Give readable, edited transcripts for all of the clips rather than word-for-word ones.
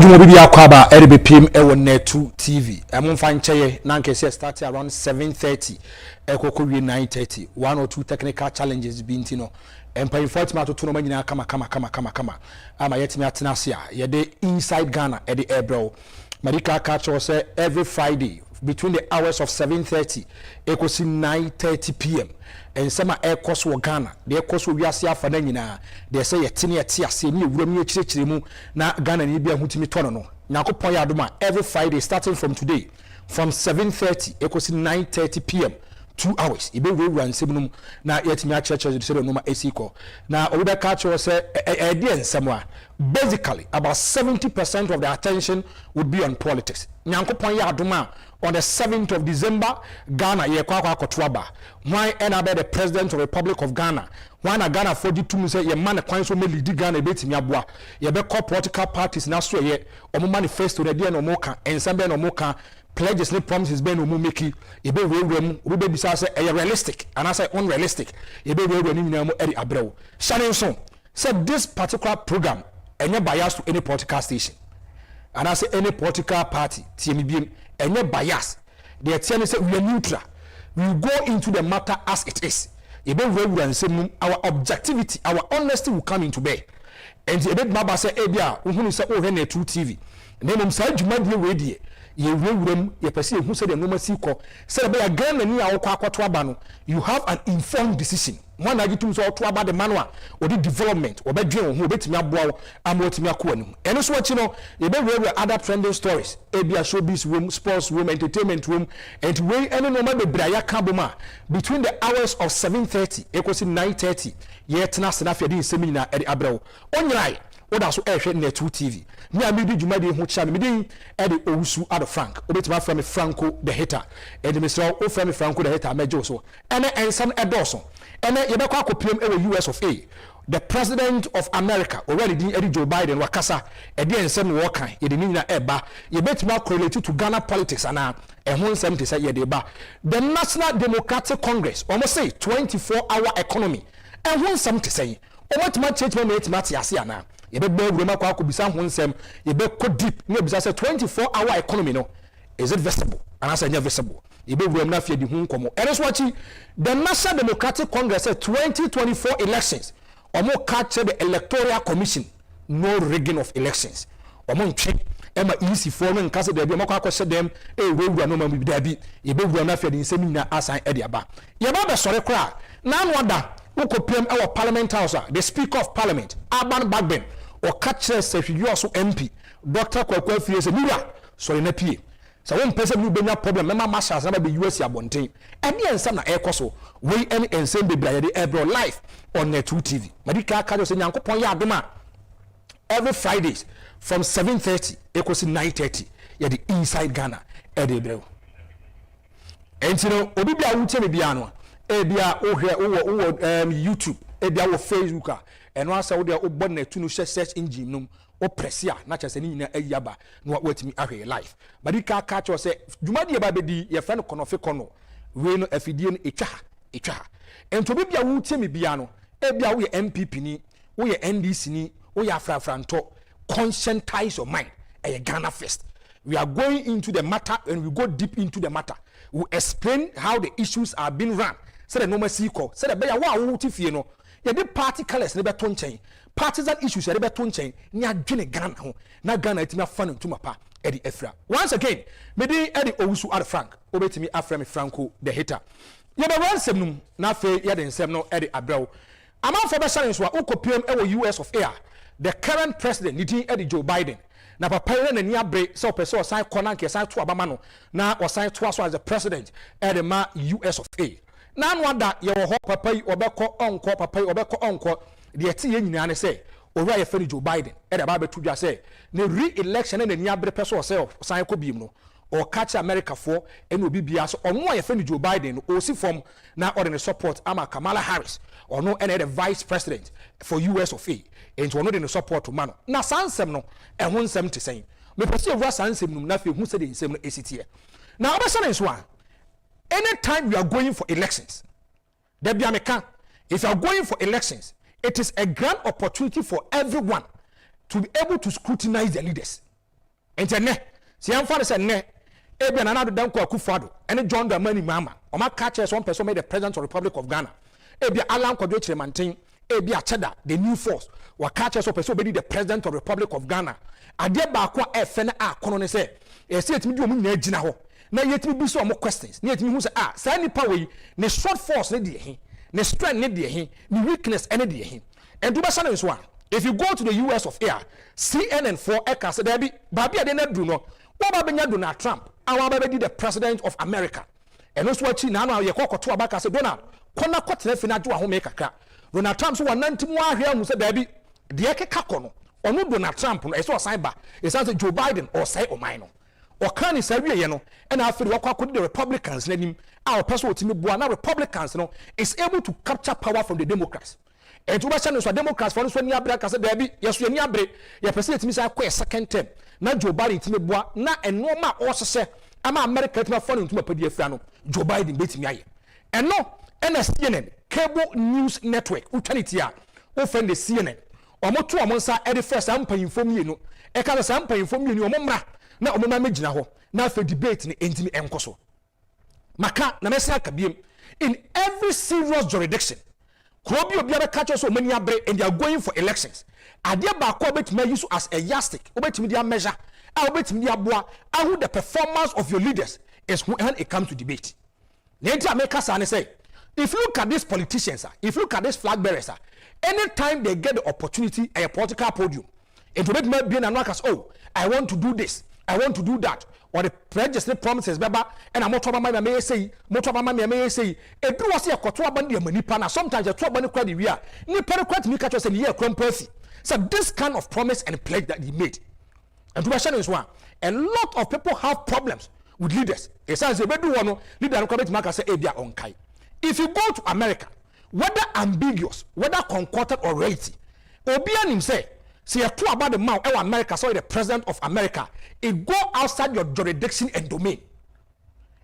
Adwuma bibi akwaba erebepim ewo NET2 TV. Emumfa ncheye na nkese start around 7:30 ekokowie 9:30. One or two technical challenges binti no. Empire fight ma to no manyina kama. Ama yetimi atena ase a yede inside Ghana e de Ebro. Madika catch us every Friday between the hours of 7:30 ekosi 9:30 p.m. and sama air course wo Ghana the air course we ase afa na nyina they say yetine ase ni ewura mi ekirikire mu na Ghana ni bia hutimi tono no nyakopon ya adoma every Friday starting from today from 7:30 ekosi 9:30 p.m. 2 hours ibe we run sebunum na yetimi a church say no ma esiko na obi catch us dey ensemo basically about 70% of the attention would be on politics nyankopon ya adoma on the 7th of December, Ghana, ye kwa kotuaba. Why enabe the President of the Republic of Ghana? Why na Ghana 42 say ye man kwan so me lead Ghana beti mi aboa. Ye be call political parties na so ye omo manifesto na dia no mo ka ensemble no mo ka pledges ne promises be no mo make ye be we be bisa say e realistic and I say unrealistic. Ye be we ni nyina mo eri abrew. Shanin so said this particular program enye bias to any political station. And I say any political party TMBM any bias. They are telling us we are neutral. We go into the matter as it is. Our objectivity, our honesty will come into bear. And the big Baba say, "Ebia, who say oh NET2 TV." Then I'm saying, "You might be ready." You perceive who said the normal sequel. Say be again and you have an informed decision. One I get to about the manual or the development or bedroom who bet me aboa am what me akon. And so what you know, you be read other trending stories. Ebia showbiz room, sports room, entertainment room, and way any normal be braya kaboma between the hours of 7:30 equals 9:30. Yet na senafi di seminar at the Abrao. Only Oda so ehwe NET2 TV. Me a medi djumadi ho cha me din e de Owusu Addo Frank. Obetima from Franko The Hitter. E de Mr. O from Franko The Hitter mejo so. Ene ensam edoso. Ene yebekwa akopiem e wo US of A. The President of America already din Eddie Joe Biden wakasa e de ensam wo kan ye de nyina eba. Yebetima correlate to Ghana politics ana e ho ensam te say ye de ba. The National Democratic Congress almost say 24-hour economy. E ho ensam te say. Obetima change me ase ana. You be brema kwa kubisa honsem you be go deep you be say 24-hour economy no is it visible and as any visible you be brema fie di hu nkomo and so wachi the National Democratic Congress said 2024 elections omo catch the Electoral Commission no rigging of elections omo ntwe ema easy for no nkase da bi omo kwa kwose dem we no ma bi da bi you be brema fie di nsem nyina asan e dia ba ye ba be sore kra na no da ukopiem our Parliament House the Speaker of Parliament Aban Bagben or catch you also MP Dr. Kwakwa Fie se mura so na pie so won pese bi benya problem mema masters na be US abonten ene ensam na ekoso we ene ensem be bia de Ebro live on NET2 TV madika aka so nyankopon ya adoma every Fridays from 7:30 ekosi 9:30 ya the inside Ghana e de Ebro entino obi bia wuche me bia no ebia wo YouTube ebia wo Facebook and once I would have NET2 no search engine no o pressia na chese ni nyina ayaba no watimi ahwe life but you can catch us say dwumadi e ba bedi ye friend konofe kono we no afidie no etwa ento bibia wo temi bia no ebia wo ye NPP ni wo ye NDC ni wo ye afrafranto conscientize your mind e Ghana first. We are going into the matter and we go deep into the matter. We explain how the issues are being run. Say the normal sequel. Say the beya wa fie no. Ya the party colors ne beton chain. Partisan issues ya the beton chain. Ni adwene Ghana ho. Na Ghana etimi afan ntuma pa Eddie Efra. Once again, maybe Eddie Owusu Addo Frank. Obetimi afra me Franko The Hitter. Ya be ransem num na fe ya de nsem no Eddie Abrew. Amanfo be challenge wa ukopiem e wo US of A. The current president Niti Eddie Joe Biden. Na papa ye na ni abre so person osan kona nke san to abama no na osan to aso as the president Eddie ma US of A. Na anwada ye wo ho papa yi obekọ onko papa yi obekọ onko de eti ye nyina ne say owura ye fani Joe Biden e da ba betu dwa say na re-election na ni abre person osan osan ko biem no o catch America for and obi bia so onwo ye fani Joe Biden no o si form na ordinary support ama Kamala Harris or no any the vice president for US of A and to no the support to man na sansem no e ho nsem te sen me pese owura sansem no na fe hu se de nsem no esitie na obesa so one anytime we are going for elections, if you are going for elections, it is a grand opportunity for everyone to be able to scrutinize the leaders. Entene si amfa se ne ebia na do dan ko akufo-addo ene John Dramani Mahama o ma catch one person made the president of the Republic of Ghana ebia Alan Kwadwo Chiremanten ebia Cheda the new force wa catch one person be the president of the Republic of Ghana ade ba ko efe na akono ne se e se etimi di omu nyina gina ho na yetimi bi so omo questions na yetimi hu se sa nipa we ne short force ne de he ne strength ne de he ne weakness ene de he and do ba sana so one. If you go to the US of A, CNN 4 eka se there be babi ade na du no wo ba benya Donald Trump awa ba be the president of America and also chi na na ye kokoto abaka se Donald kona kotena fi na jo ahome kakra Donald Trump so wananti mu ahwe ahu se there be de ekeka kono ono Donald Trump no e so sign ba e say Joe Biden or say oman no o kan ni sawie ye no e na afiri wakwa kodi the Republicans nanim a o person otimi bua na Republicans no is able to capture power from the Democrats. And to mention so Democrats for so nia break say baby yes we nia break your president me say kwa second term na Joe Biden timi boa na eno ma o sese ama America timi for ntuma padi afia no Joe Biden betimi aye eno na CNN cable news network utwanity a o friend the CNN o mo to o mo nsa e the first ampanyimfo mienu e ka say ampanyimfo mienu o mo mra na o mo ma megina ho na fa debate ni entimi enkoso maka na mesi akabiem in every serious jurisdiction Krobi obiara catch us so many abre and they are going for elections. Adia ba ko betimi use as a yardstick. Obetimi dia measure. Obetimi dia boa. How the performance of your leaders is when it comes to debate. Nenti America say, if you look at these politicians, if you look at these flag bearers, anytime they get the opportunity at a political podium, it will make be an as oh, I want to do this, I want to do that. Or the prejudice promises baba and I'm motor mama may say motor mama may say e do was here koto abandi e manipa na sometimes the two abandi kwadi we are nipa kwat me catch us in here crumpercy. So this kind of promise and pledge that he made, and to mention is one, a lot of people have problems with leaders. It says they do one leader no comment mark say e bia on kai. If you go to America, whether ambiguous, whether concordant or reality, obi anim say see you talk about the man in America, sorry, the president of America, it go outside your jurisdiction and domain.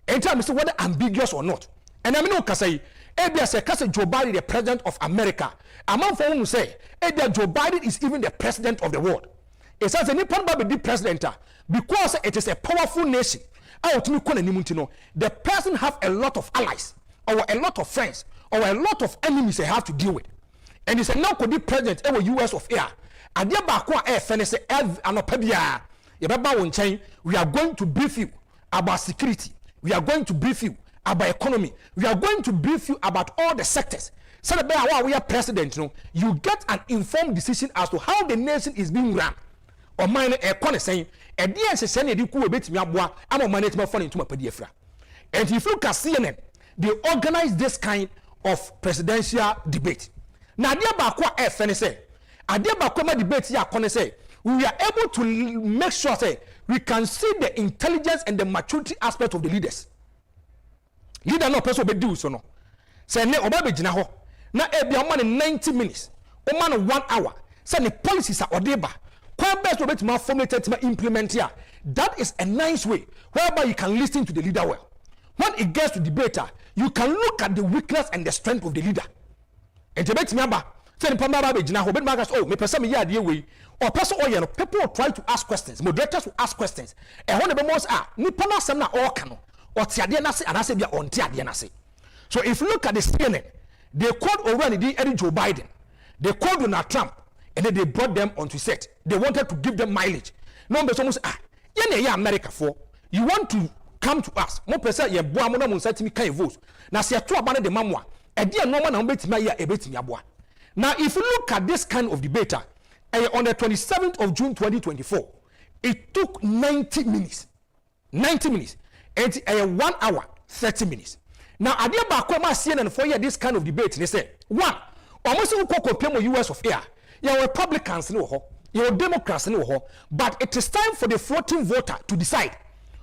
Anytime you say whether ambiguous or not. And I mean, no say, say Joe Biden, the president of America. Among for whom say, Joe Biden is even the president of the world. It says any point about the president because it is a powerful nation. The person have a lot of allies or a lot of friends or a lot of enemies they have to deal with. And he said, now could the president ever US of A. Adia ba ko e fene se anopa bia ye beba won chen we are going to brief you about security, we are going to brief you about economy, we are going to brief you about all the sectors so that we are president no you get an informed decision as to how the nation is being run or mine e kone sen e dia se sen e di ku obetimi aboa ama management for into mapadi afra. And if you look at CNN, they organize this kind of presidential debate. Na dia ba ko e fene se Agyapong debate here can say we are able to make sure say we can see the intelligence and the maturity aspect of the leaders. Leader no person be do so no. Say ne oba be gina ho na e bia man 90 minutes, o man 1 hour. Say the policies are odeba. Kwa best to be formulated to implement here. That is a nice way whereby you can listen to the leader well. When it gets to debater, you can look at the weakness and the strength of the leader. And debate member oh, me person me ya we or person oh people will try to ask questions, moderators will ask questions. And when the most nipa na sem na all can or tiade na se anase bia on tiade na se. So if you look at the CNN, they called already Eddie Joe Biden, they called Donald Trump, and then they brought them onto set. They wanted to give them mileage. No, but someone say, yeah, America for you want to come to us. Mo person ye boa mo na mo nsati mi kan votes. Na se to abane de mamwa, e dia no na betimi ya ebetimi aboa. Now, if you look at this kind of debate, on the 27th of June 2024, it took 90 minutes. 90 minutes. And 1 hour, 30 minutes. Now, Adia Bakoma CNN for this kind of debate, they say, one, almost you compare US of A. You're Republicans, you're Democrats, but it is time for the floating voter to decide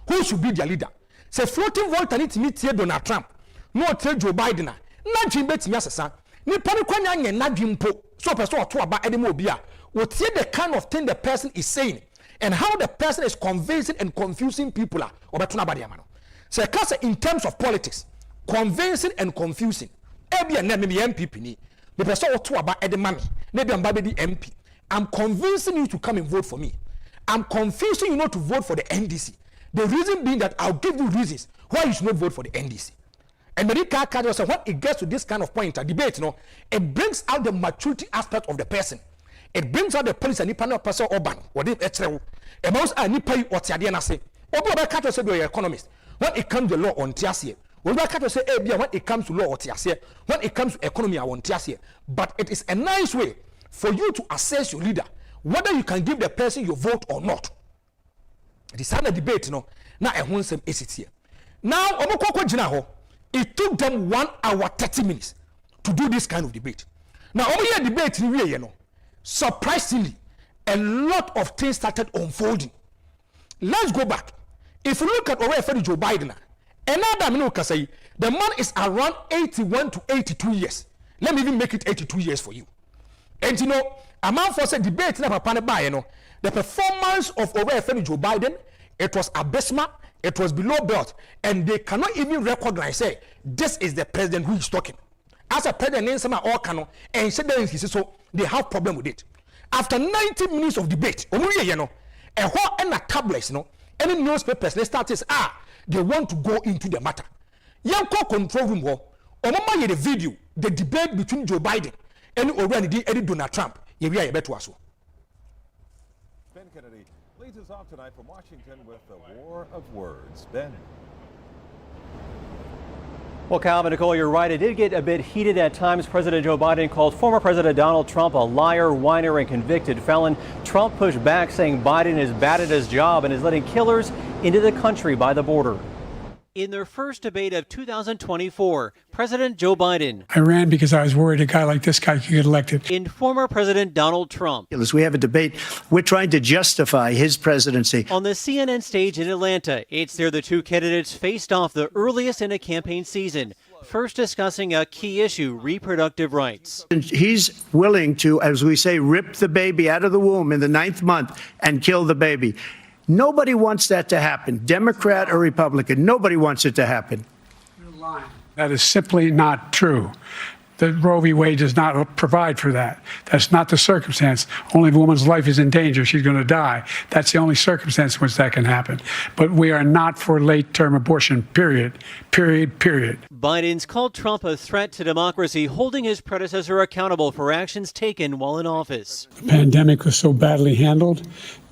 who should be their leader. Say, floating voter need to meet here Donald Trump, no tell Joe Biden, not Jim Betty Yasasa. Ni pari kwanya nye nadwimpo so person oto aba edemo bia what the kind of thing the person is saying and how the person is convincing and confusing people obetuna ba de amano say case in terms of politics convincing and confusing ebia na me MPP ni the person oto aba edema me na be mba be di MP. I'm convincing you to come and vote for me. I'm confusing you not to vote for the NDC. The reason being that I'll give you reasons why you should not vote for the NDC. And when it gets to this kind of point, a debate, it brings out the maturity aspect of the person. It brings out the policy and the panel person urban, or the Electoral. About a nipa or Tiadiana say, Obo say you're economist. When it comes to law on Tiasia, when it comes to law or Tiasia, when it comes to economy, I want Tiasia. But it is a nice way for you to assess your leader, whether you can give the person your vote or not. It is a debate, now a wholesome is it here. Now, it took them 1 hour 30 minutes to do this kind of debate. Now, over here debate, surprisingly, a lot of things started unfolding. Let's go back. If you look at where Joe Biden, the man is around 81 to 82 years. Let me even make it 82 years for you. And a man for a debate, the performance of Joe Biden, it was abysmal, it was below belt, and they cannot even recognize, say, this is the president who is talking. As a president, and so they have problem with it. After 90 minutes of debate, a whole and a tablets, any newspapers, they start saying, they want to go into the matter. Yanko control room war, the video, the debate between Joe Biden and already Donald Trump. Ben Kennedy leads us off tonight from Washington with the war of words. Ben. Well, Calvin, Nicole, you're right. It did get a bit heated at times. President Joe Biden called former President Donald Trump a liar, whiner, and convicted felon. Trump pushed back, saying Biden is bad at his job and is letting killers into the country by the border. In their first debate of 2024, President Joe Biden. I ran because I was worried a guy like this guy could get elected. In former President Donald Trump. As we have a debate, we're trying to justify his presidency. On the CNN stage in Atlanta, it's there the two candidates faced off the earliest in a campaign season, first discussing a key issue, reproductive rights. And he's willing to, as we say, rip the baby out of the womb in the 9th month and kill the baby. Nobody wants that to happen, Democrat or Republican. Nobody wants it to happen. You're lying. That is simply not true. The Roe v. Wade does not provide for that. That's not the circumstance. Only if a woman's life is in danger, she's going to die. That's the only circumstance in which that can happen. But we are not for late-term abortion, period. Period, period. Biden's called Trump a threat to democracy, holding his predecessor accountable for actions taken while in office. The pandemic was so badly handled.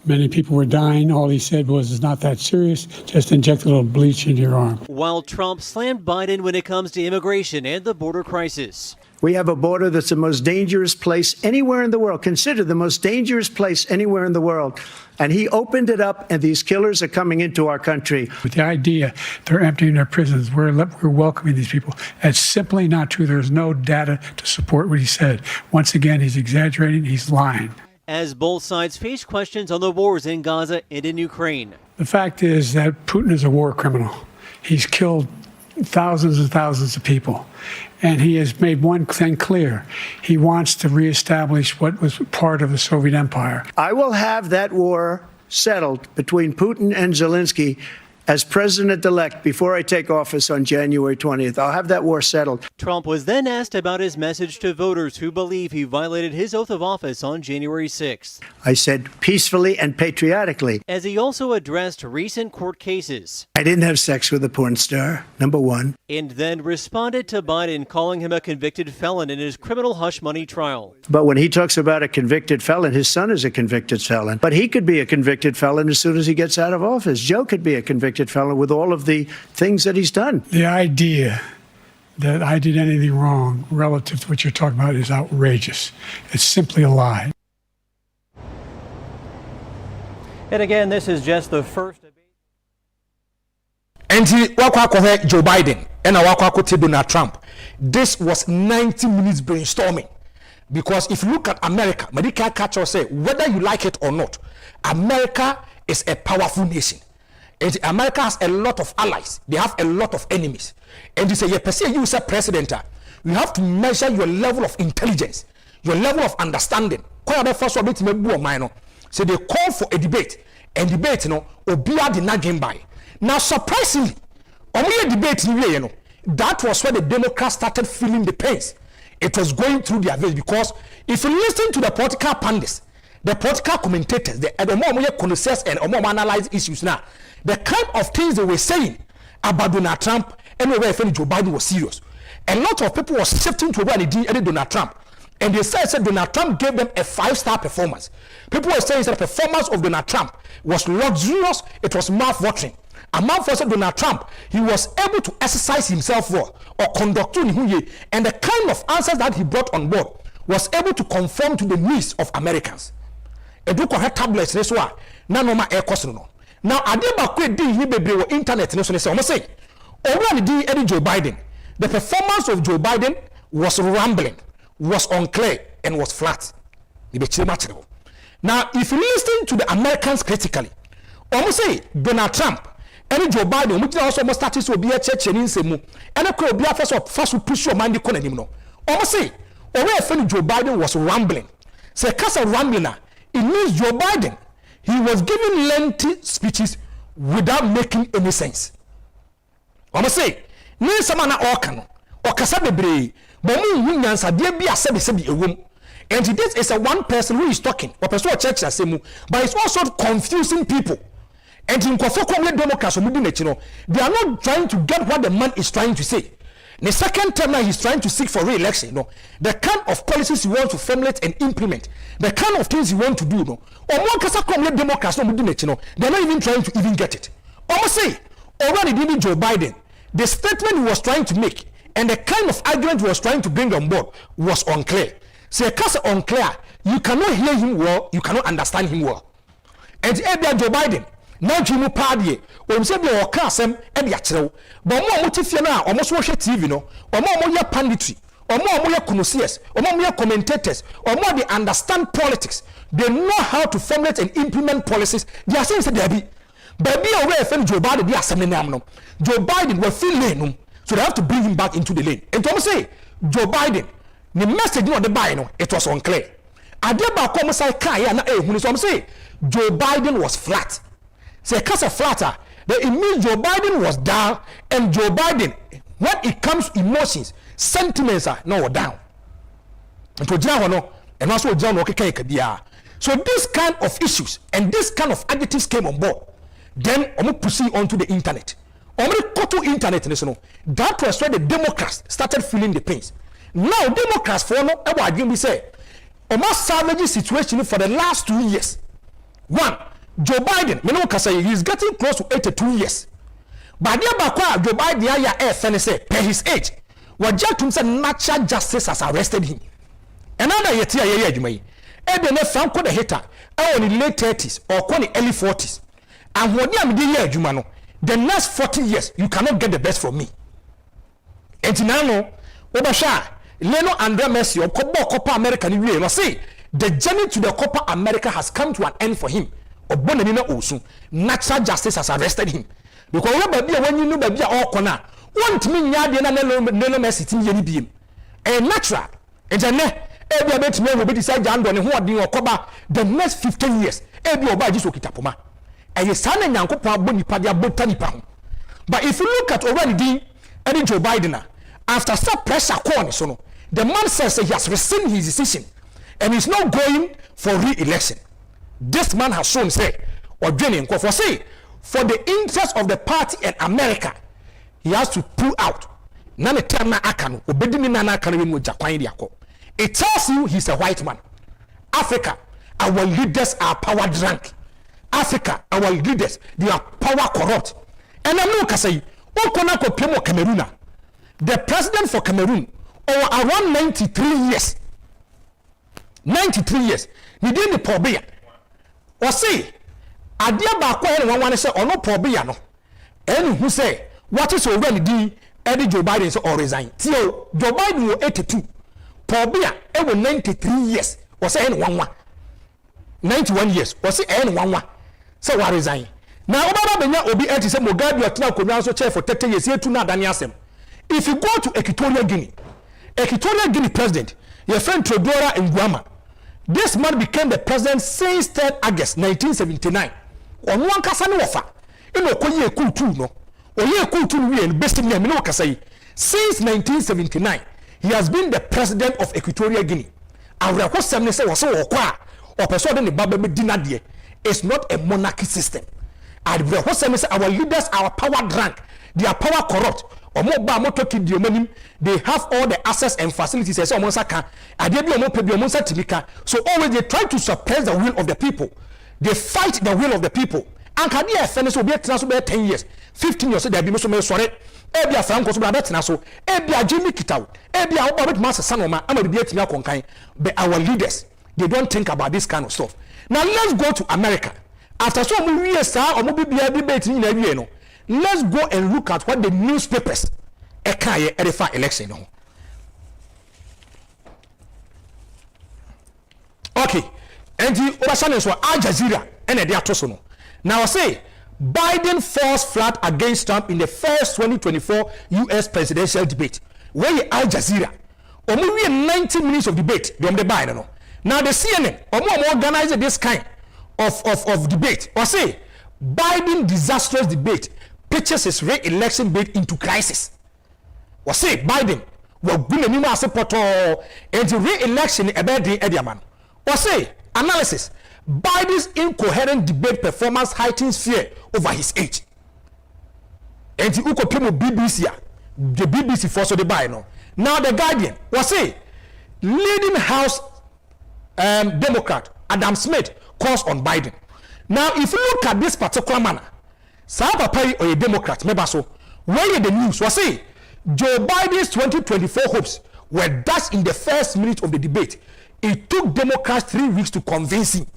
Many people were dying. All he said was, it's not that serious. Just inject a little bleach into your arm. While Trump slammed Biden when it comes to immigration and the border crisis. We have a border that's the most dangerous place anywhere in the world, considered the most dangerous place anywhere in the world. And he opened it up, and these killers are coming into our country. With the idea they're emptying their prisons, we're welcoming these people. That's simply not true. There's no data to support what he said. Once again, he's exaggerating. He's lying. As both sides face questions on the wars in Gaza and in Ukraine. The fact is that Putin is a war criminal. He's killed thousands and thousands of people. And he has made one thing clear. He wants to reestablish what was part of the Soviet Empire. I will have that war settled between Putin and Zelensky as president-elect before I take office on January 20th. I'll have that war settled. Trump was then asked about his message to voters who believe he violated his oath of office on January 6th. I said peacefully and patriotically. As he also addressed recent court cases. I didn't have sex with a porn star, number one. And then responded to Biden calling him a convicted felon in his criminal hush money trial. But when he talks about a convicted felon, his son is a convicted felon. But he could be a convicted felon as soon as he gets out of office. Joe could be a convicted felon with all of the things that he's done. The idea that I did anything wrong relative to what you're talking about is outrageous. It's simply a lie. And again, this is just the first debate. And Joe Biden and Donald Trump. This was 90 minutes brainstorming. Because if you look at America, medical culture say, whether you like it or not, America is a powerful nation. And America has a lot of allies. They have a lot of enemies. And you say, you say president, you have to measure your level of intelligence, your level of understanding. So they call for a debate. And debate, Obia did not gain by. Now, surprisingly, only a debate, that was where the Democrats started feeling the pains. It was going through their veins because if you listen to the political pundits, the political commentators, the more connoisseurs and more analyze issues now, the kind of things they were saying about Donald Trump and where Joe Biden was serious. A lot of people were shifting to where they did Donald Trump. And they said Donald Trump gave them a 5-star performance. People were saying that the performance of Donald Trump was luxurious, it was mouth-watering. A man for Donald Trump, he was able to exercise himself well or conduct and the kind of answers that he brought on board was able to conform to the needs of Americans. A book of her tablets, this one, no air cost. Now, I did back with the internet, so they say, over the Eddie Joe Biden, the performance of Joe Biden was rambling, was unclear, and was flat. Now, if you listen to the Americans critically, almost say Donald Trump, and Joe Biden, which also must start to be a church and in Semu, and a crowd be a first push your mind the corner. Almost say, over Joe Biden was rambling. Say, Casa Rambliner, it means Joe Biden, he was giving lengthy speeches without making any sense. Almost say, Nin Samana Orkano, or Casabebre, Bomu Williams, a dear be a sebi a room. And this is a one person who is talking, or person church as Semu, but it's also confusing people. And in Kofokomle Democrats, they are not trying to get what the man is trying to say. The second term now he's trying to seek for re-election. The kind of policies he wants to formulate and implement, the kind of things he wants to do. Or one Kofokomle Democrats, they're not even trying to even get it. Almost say, already did Joe Biden, the statement he was trying to make and the kind of argument he was trying to bring on board was unclear. So because unclear, you cannot hear him well, you cannot understand him well. And Joe Biden, now Jimu Party, when say be or casem e be akyerɛw but mo motifie na almost watch TV no or more panditry or more connoisseurs or more commentators or more they understand politics, they know how to formulate and implement policies. They are saying say there be baby away from Joe Biden be assembly no Joe Biden will feel lane, so they have to bring him back into the lane. And to say Joe Biden, the message on the buy no it was unclear. Adeba come say kai na ehunu so say Joe Biden was flat. Say casa flatter, it means Joe Biden was down, and Joe Biden, when it comes to emotions, sentiments are no down. And also so this kind of issues and this kind of adjectives came on board. Then I'm proceed onto the internet. I'm go to internet. That was where the Democrats started feeling the pains. Now Democrats for no we say almost savage situation for the last 2 years. One, Joe Biden, he's getting close to 82 years. But Joe Biden, say, per his age, what just natural justice has arrested him. Another year, you may. Franko The Hitter, in the late 30s or in the early 40s. And when you are the next 40 years, you cannot get the best from me. And now, Obasha, Leno Andre Messi, or Copa America, say, the journey to the Copa America has come to an end for him. Owusu, natural justice has arrested him. Because when you know baby all corner, want me nyade na no mercy tin ye ni biem. Natural. Ejane ebi abet me will decide jando ne ho odin okoba the next 15 years. Ebi oba ji so kitapoma. Eye sana nyankopon abo nipa dia bota nipa ho. But if you look at already Eddie Joe Biden after such pressure call so no, the man says he has rescinded his decision and he's not going for re-election. This man has shown say or joining for say for the interest of the party and America he has to pull out. Nane term na akano obedimi na akano mu jakwan diako. It tells you he's a white man. Africa, our leaders are power drunk. Africa, our leaders, they are power corrupt. And I'm not saying Cameroon. The president for Cameroon over around 93 years. 93 years. He did the pobia. Or say, Adia Bakwa and one say, or no pobia no. And who say, what is already Eddie Joe Biden or resign? Joe Biden was 82. Pobia, ever 93 years. Or say, 91 years. Or say, 1. So what resign? Now, Obama Obi Eti say Mugabe Atina Konyanso chair for 30 years. Here to na Daniasem. If you go to Equatorial Guinea president, your friend Teodora Nguama, this man became the president since 3rd August 1979. On one kasano wafa, koye kultu no, oye kultu we and best name no kasai. Since 1979, he has been the president of Equatorial Guinea. Awra ko semne se waso okwa, or person in the Bible dinner. It's not a monarchy system. And what say our leaders, our power drank, they are power corrupt. Or more ba moto kid they have all the access and facilities. So almost so always they try to suppress the will of the people. They fight the will of the people. And can you finish will be 10 years, 15 years? There be no sorry. Ebia Franko so brother tina so. Ebia Jimmy Kitao. Ebia Obabet Master Sanoma. I'm going to be a but our leaders, they don't think about this kind of stuff. Now let's go to America. After so many years, or maybe debate in the year, let's go and look at what the newspapers edify election. Okay, and the Obasanjo were Al Jazeera and they are tosono. Now I say Biden falls flat against Trump in the first 2024 U.S. presidential debate. Where Al Jazeera, or maybe 90 minutes of debate, the Biden. Now the CNN, or more organize this kind of debate, or say Biden disastrous debate pitches his re-election bid into crisis. Or say Biden will win a new support and the re-election about the Ediaman. Or say analysis Biden's incoherent debate performance heightens fear over his age. And the Ukopimo BBC, the BBC force the Biden. Now the Guardian was say leading House Democrat Adam Smith calls on Biden. Now if you look at this particular manner, Papa or a Democrat, maybe so where the news was say Joe Biden's 2024 hopes were dashed in the first minute of the debate. It took Democrats 3 weeks to convince him.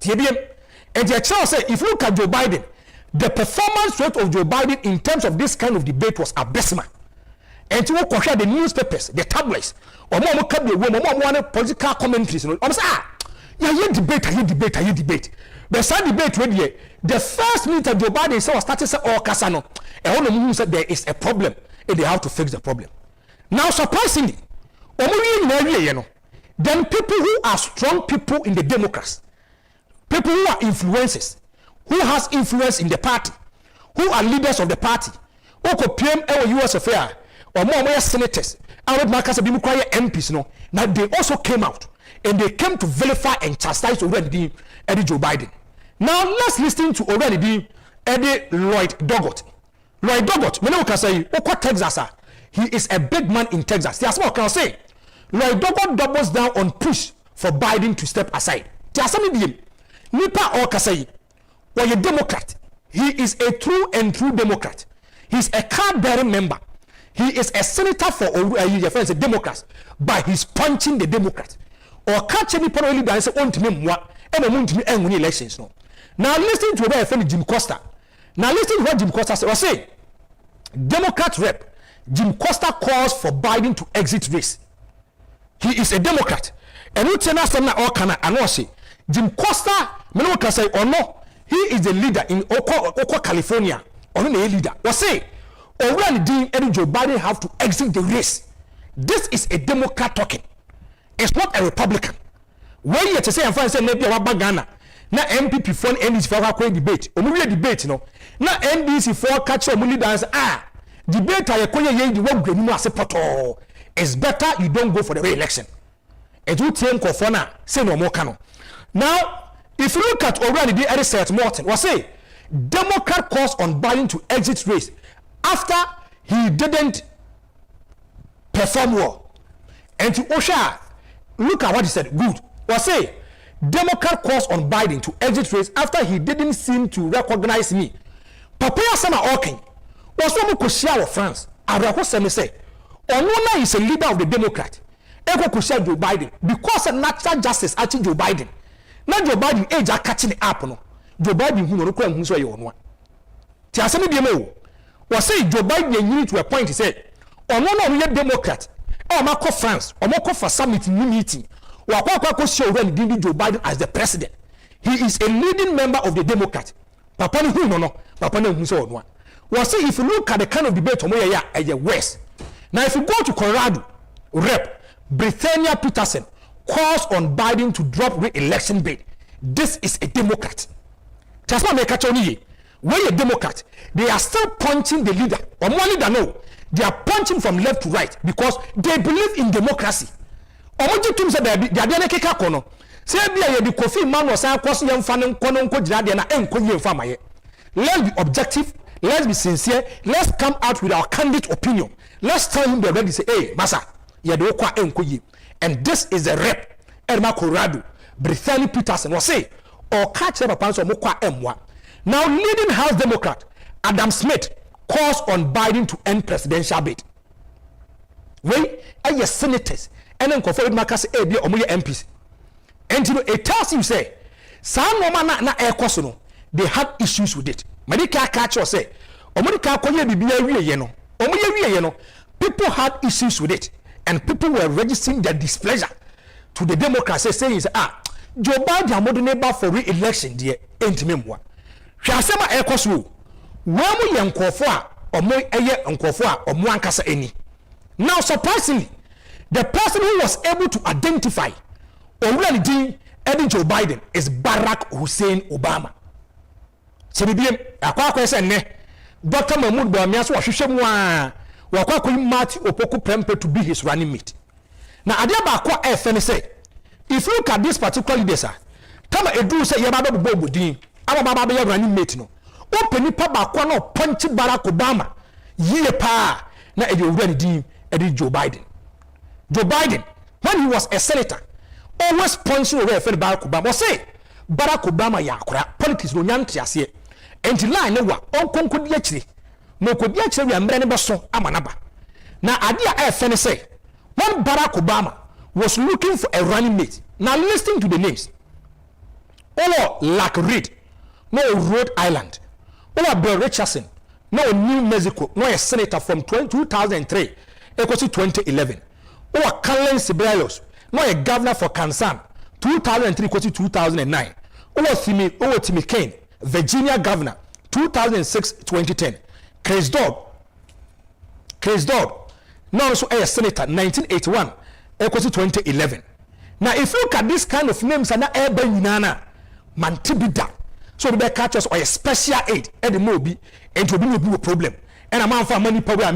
And the child said, if you look at Joe Biden, the performance rate of Joe Biden in terms of this kind of debate was abysmal. And to compare the newspapers, the tabloids, or more political commentaries, I'm saying, debate. But some debate ready. The first minute of Joe Biden said, started say, oh, Casano, and all of them said there is a problem, and they have to fix the problem. Now, surprisingly, then people who are strong people in the Democrats, people who are influencers, who has influence in the party, who are leaders of the party, who could PM our U.S. affair, or more senators, our MPs, no, now they also came out and they came to vilify and chastise already Eddie Joe Biden. Now let's listen to already Eddie Lloyd Doggett. Lloyd Doggett, we know can say, Texas, he is a big man in Texas. There's more can say. Lloyd Doggett doubles down on push for Biden to step aside. There's something Nipa or Kasai, or a Democrat. He is a true Democrat. He's a card-bearing member. He is a senator for a Democrat, but he's punching the Democrat. Or catch any party leader and say, "On to me, what?" And I'm to me, and win elections. No. Now listen to what I friend Jim Costa. Now listen to what Jim Costa said. I say, Democrat rep Jim Costa calls for Biden to exit race. He is a Democrat, and we tell us now all can I say Jim Costa. Me no can say or no. He is the leader in Oka, California. Or no leader. We say already Joe Biden have to exit the race. This is a Democrat talking. It's not a Republican. When you say and find say maybe our Ghana. Na NPP for NDC for our debate. Omuye debate no. Na NDC for catch your leaders debate I koye ye the work grenu as poto. It's better you don't go for the re-election. And you think of na say no more cano. Now if you look at already the Eddie Seth Morton was say Democrat calls on Biden to exit race after he didn't perform well. And to Osha, look at what he said. Good. Was say Democrat calls on Biden to exit race after he didn't seem to recognize me. Papa Sama Okin was one Koshia of France. Arako Semi say, Onona is a leader of the Democrat. Eko Koshia Joe Biden because of natural justice actually Joe Biden. Not Joe Biden age are catching up no. Joe Biden who no kwem so you one. Ti asemi bi me was say Joe Biden you to a point he said, Onona we Democrat. Oh ma ko France, or ma ko for summit meeting. Joe Biden as the president. He is a leading member of the Democrat. Papa no no Papa no so one. Well, see if you look at the kind of debate West. Now if you go to Colorado, Rep. Britannia Peterson calls on Biden to drop re-election bid. This is a Democrat. Just not make a when a Democrat, they are still punching the leader. Or more leader no, they are punching from left to right because they believe in democracy. Omoji tum say they are keka kono Say be a the coffee man was a course young fan and cononco jadiana and koye famaye. Let's be objective, let's be sincere, let's come out with our candid opinion. Let's tell him they're ready to say, hey, Massa, you do kwa enkoye. And this is a rep. Elma Corrado, Brittany Peterson was say, or catch up upon some mokwa M1. Now, leading House Democrat Adam Smith calls on Biden to end presidential bid. Wait, are your senators and then confirmed Marcus A. B. or MPs? And you know, it tells you, say, some woman na air cosono, they had issues with it. Medica catch or say, Omerica Koye Bibia Yeno, Omoye, people had issues with it, and people were registering their displeasure to the Democrats, saying, Joe Biden modern neighbor for re-election, dear, ain't me one. Shasema air coso, Wamu Yan Kofa, or Moy Aye and Kofa, or Mwankasa any. Now, surprisingly, the person who was able to identify already Eddie Joe Biden is Barack Hussein Obama. Sebibiem, akwa say ne Dr. Mahmoud Bawumia so hwehwemwa wakwa ko Matthew Opoku Prempe to be his running mate. Now adia ba kwa FN say if you look at this particular leaders kama edu say ye ba be bobodin aba baba be running mate no openi pa ba kwa no punch Barack Obama yie pa na edi owura din Eddie Joe Biden. Joe Biden, when he was a senator, always punching away for Barack Obama. Say Barack Obama yakura politics no nyanti ase. Enti line ne wa onkonko di akire. No ko di akire wi amre ne beso amanaba. Na ade a FN say when Barack Obama was looking for a running mate. Now listening to the names. Oh, like Reid, no Rhode Island. Oh, Bill Richardson, no New Mexico, no a senator from 2003. Equal to 2011. Or Carlen Sibelius, no a governor for Kansas, 2003 equal to 2009. Or Timmy Kane, Virginia governor, 2006-2010. Chris Dodd, no also a senator, 1981 equal to 2011. Now, if you look at this kind of names, and urban nana, mantibida, so the catch us or a special aid at the Mobi, and to be a problem. And a man for money power,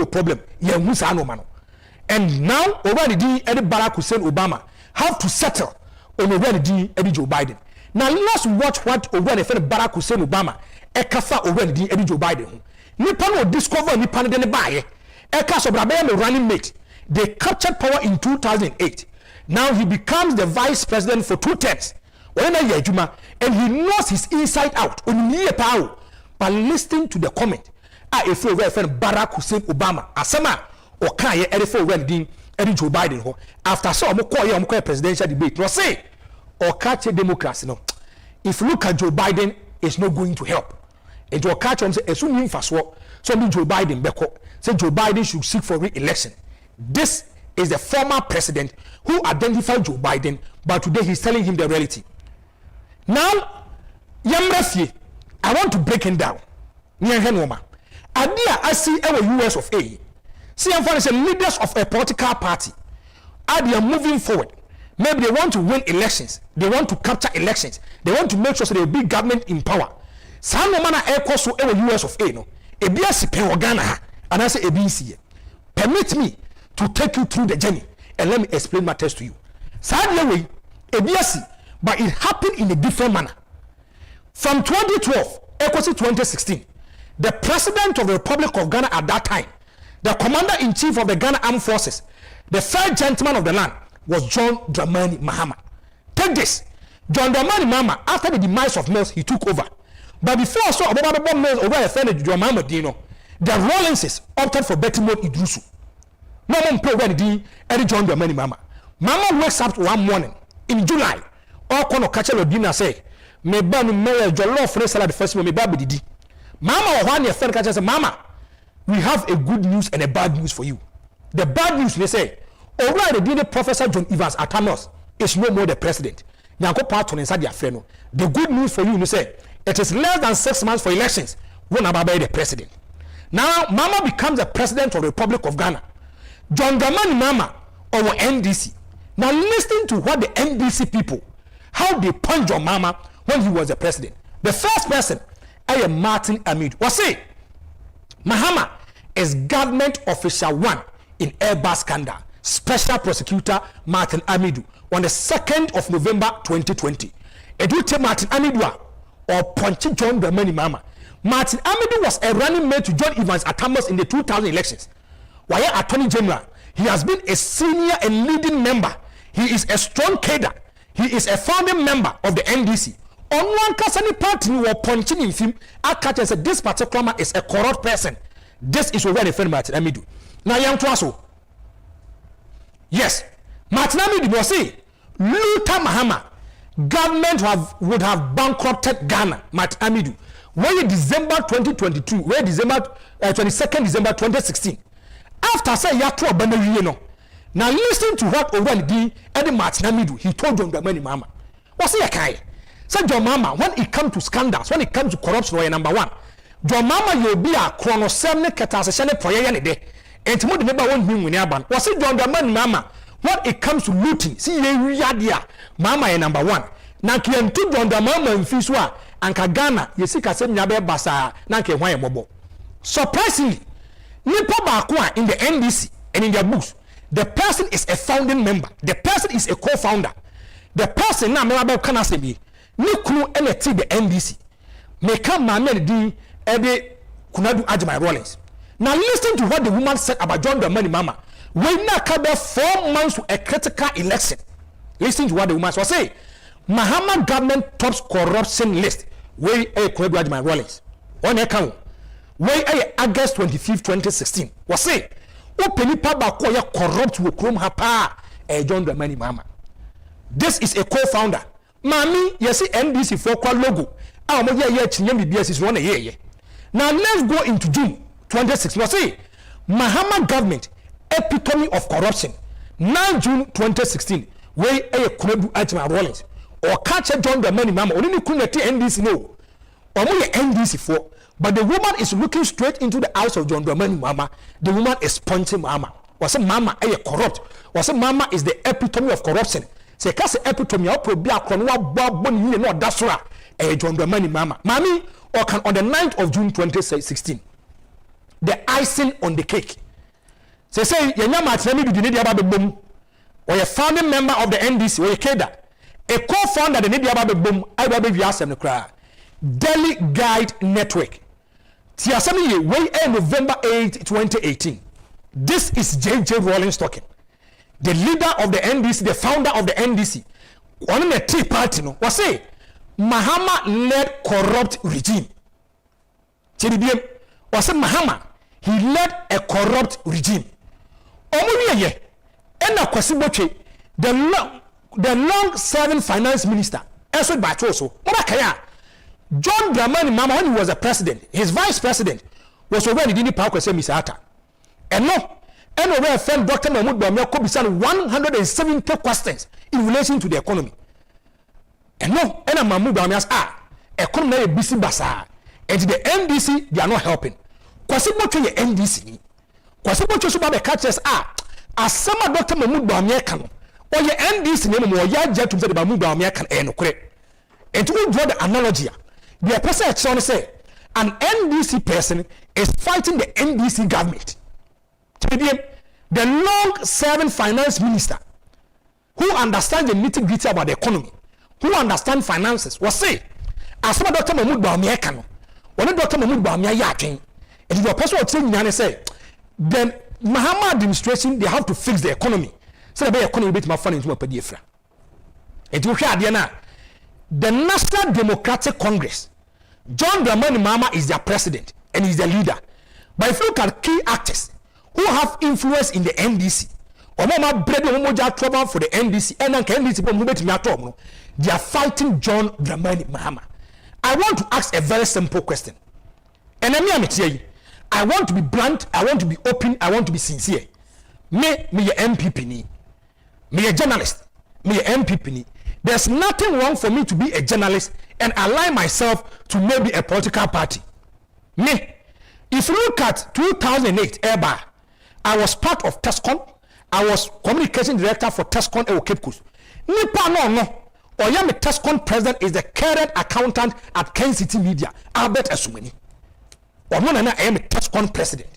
problem. Yeah, Musa no man. And now already Eddie Barack Hussein Obama have to settle on already Eddie Joe Biden. Now let's watch what already Barack Hussein Obama ekafa already Eddie Joe Biden. Nipa no discover nipa no de buy. Eka so brabe running mate. They captured power in 2008. Now he becomes the vice president for 2 terms. And he knows his inside out. But listening to the comment. If you refer Barack Hussein Obama, Asama, or Kanye, Eddie Joe Biden, after so I'm presidential debate, no say, or catch a democracy. No, if you look at Joe Biden, it's not going to help. And to catch him say, as soon as fast walk, so Joe Biden, say Joe Biden should seek for re-election. This is the former president who identified Joe Biden, but today he's telling him the reality. Now, Yamrafi, I want to break him down. Idea I see our US of A. See, I'm for the leaders of a political party. They are moving forward. Maybe they want to win elections. They want to capture elections. They want to make sure there will be government in power. Some man air course so our US of A no. A BS pen Ghana and I say ABC. Permit me to take you through the journey and let me explain matters to you. Sadly, a BS, but it happened in a different manner. From 2012 equals to 2016. The president of the Republic of Ghana at that time, the commander-in-chief of the Ghana Armed Forces, the third gentleman of the land, was John Dramani Mahama. Take this. John Dramani Mahama, after the demise of Mills, he took over. But before I saw Obama Mills over a friend of John Mahama Dino, the Rawlinses opted for Betty Mode Idrusu. No one played when Eddie John Dramani Mahama. Mahama wakes up one morning in July. All kono catcher of dinner say, me ban me jollof rice salad first me baby didi. Mama or one your friend catcher say, Mama, we have a good news and a bad news for you. The bad news, they say, already the Professor John Evans Atanos is no more the president. Nyanko Patton inside their friend. The good news for you, you say, it is less than 6 months for elections. When about the president. Now, Mama becomes the president of the Republic of Ghana. John Dramani Mahama or NDC. Now, listen to what the NDC people, how they punched John Mahama when he was the president. The first person, I am Martin Amid. Was say, Mahama is government official 1 in Airbus scandal. Special prosecutor Martin Amidu on the 2nd of November 2020. It will take Martin Amidwa or Ponchi John Dramani Mahama. Martin Amidwa was a running mate to John Evans Atamos in the 2000 elections. While Attorney General, he has been a senior and leading member. He is a strong cadre. He is a founding member of the NDC. On one Kasani party, we were punching in him. I catch and said, this particular man is a corrupt person. This is what the friend Martin Amidu. Now, young Twaso. Yes, Martin Amidu was saying, Luther Mahama, government would have bankrupted Ghana, Martin Amidu. When December 2022, where December 22nd December 2016, after say Yatro Banarino. Now listen to what Owen Eddie Martin Amidu, he told John Dramani Mahama. What's he a guy? Said John Mama, when it comes to scandals, when it comes to corruption, you're number one. John Mama, you'll be a chronosemne catasane for any day. And to remember one thing when you're ban. Was it John Dramani Mama? When it comes to looting, see Yadia, Mama is number one. Now can two John Dramani and Fiswa and Kagana, you see Kasem Yabe Basa, Nanke Waya Mobo. Surprisingly, Nipa Bakwa in the NDC and in their books, the person is a founding member. The person is a co-founder. The person now member can say Nikunu NET the NDC. May come Mame di Ebe Kunadu Ajimai Rollins. Now listen to what the woman said about John Dramani Mahama. When now come 4 months to a critical election. Listen to what the woman was saying. Mahama government tops corruption list. Where a Kunadu Ajimai Rollins. On account. Where a August 25th, 2016. Was saying. Open it up corrupt with Chrome Hapa John Dramani Mahama. This is a co-founder. Mami, yes, NDC for logo. Our BS is 1 year. Now let's go into June 2016. You see, Mahama government epitome of corruption. 9 June 2016, where a Kunebu Ajima Rollins or catch John Dramani Mahama. Only Kuneti NDC no. Or NDC for. But the woman is looking straight into the eyes of John Dramani Mahama. The woman is punching Mahama. Was a Mama corrupt? Was a Mama is the epitome of corruption? Say, cast epitome of Probia Conwa Bob no Dasra, John Dramani Mahama. Mami, or can on the 9th of June 2016, the icing on the cake. Say, Yama Tami did the Ababe Boom, or a founding member of the NDC, or a Keda, a co-founder of the Ababe Boom, I will be Yasam the cry. Delhi Guide Network. Tiasami way November 8, 2018. This is JJ Rawlings talking. The leader of the NDC, the founder of the NDC, one in the Tea Party, no, was say Mahama-led corrupt regime. Chidibiem was say Mahama, he led a corrupt regime. Omuye ena kwasiboche the long-serving finance minister, Eswed Bachoso, Obakaya. John Dramani Mahama, when he was a president, his vice president was already in the power of Misata. And no, and over friend Dr. Mahmoud Bamia could be sent 170 questions in relation to the economy. And no, and Mahmoud Bamia's economy is busy basa. And the NDC, they are not helping. Kwasibo to the NDC. Kwasibo to Subabe catches as some Dr. Mahmoud Bamia can, or your NDC name or your jet to the Mahmoud Bamia can end. And to draw the analogy. The person trying to say an NDC person is fighting the NDC government. The long-serving finance minister who understands the nitty-gritty about the economy, who understands finances, was say, as some Dr. Mahmoud Bawumia can, when Dr. Mahmoud Bawumia yakin, and the person will say, say, then Mahama administration, they have to fix the economy. So the economy will be my fun into a pedifra. And you hear Diana. The National Democratic Congress, John Dramani Mahama is their president and he's the leader. But if you look at key actors who have influence in the NDC, or Mama bread trouble for the NDC, and NDC, they are fighting John Dramani Mahama. I want to ask a very simple question. And I want to be blunt, I want to be open, I want to be sincere. Me a MPP ni, me a journalist, me a MPP ni. There's nothing wrong for me to be a journalist and align myself to maybe a political party. Me, if you look at 2008 Airbar, I was part of TESCON. I was communication director for TESCON at Cape Coast. Nipa no. Oyame TESCON president is the current accountant at Ken City Media, Albert Esumeni. Omonana I am a TESCON president.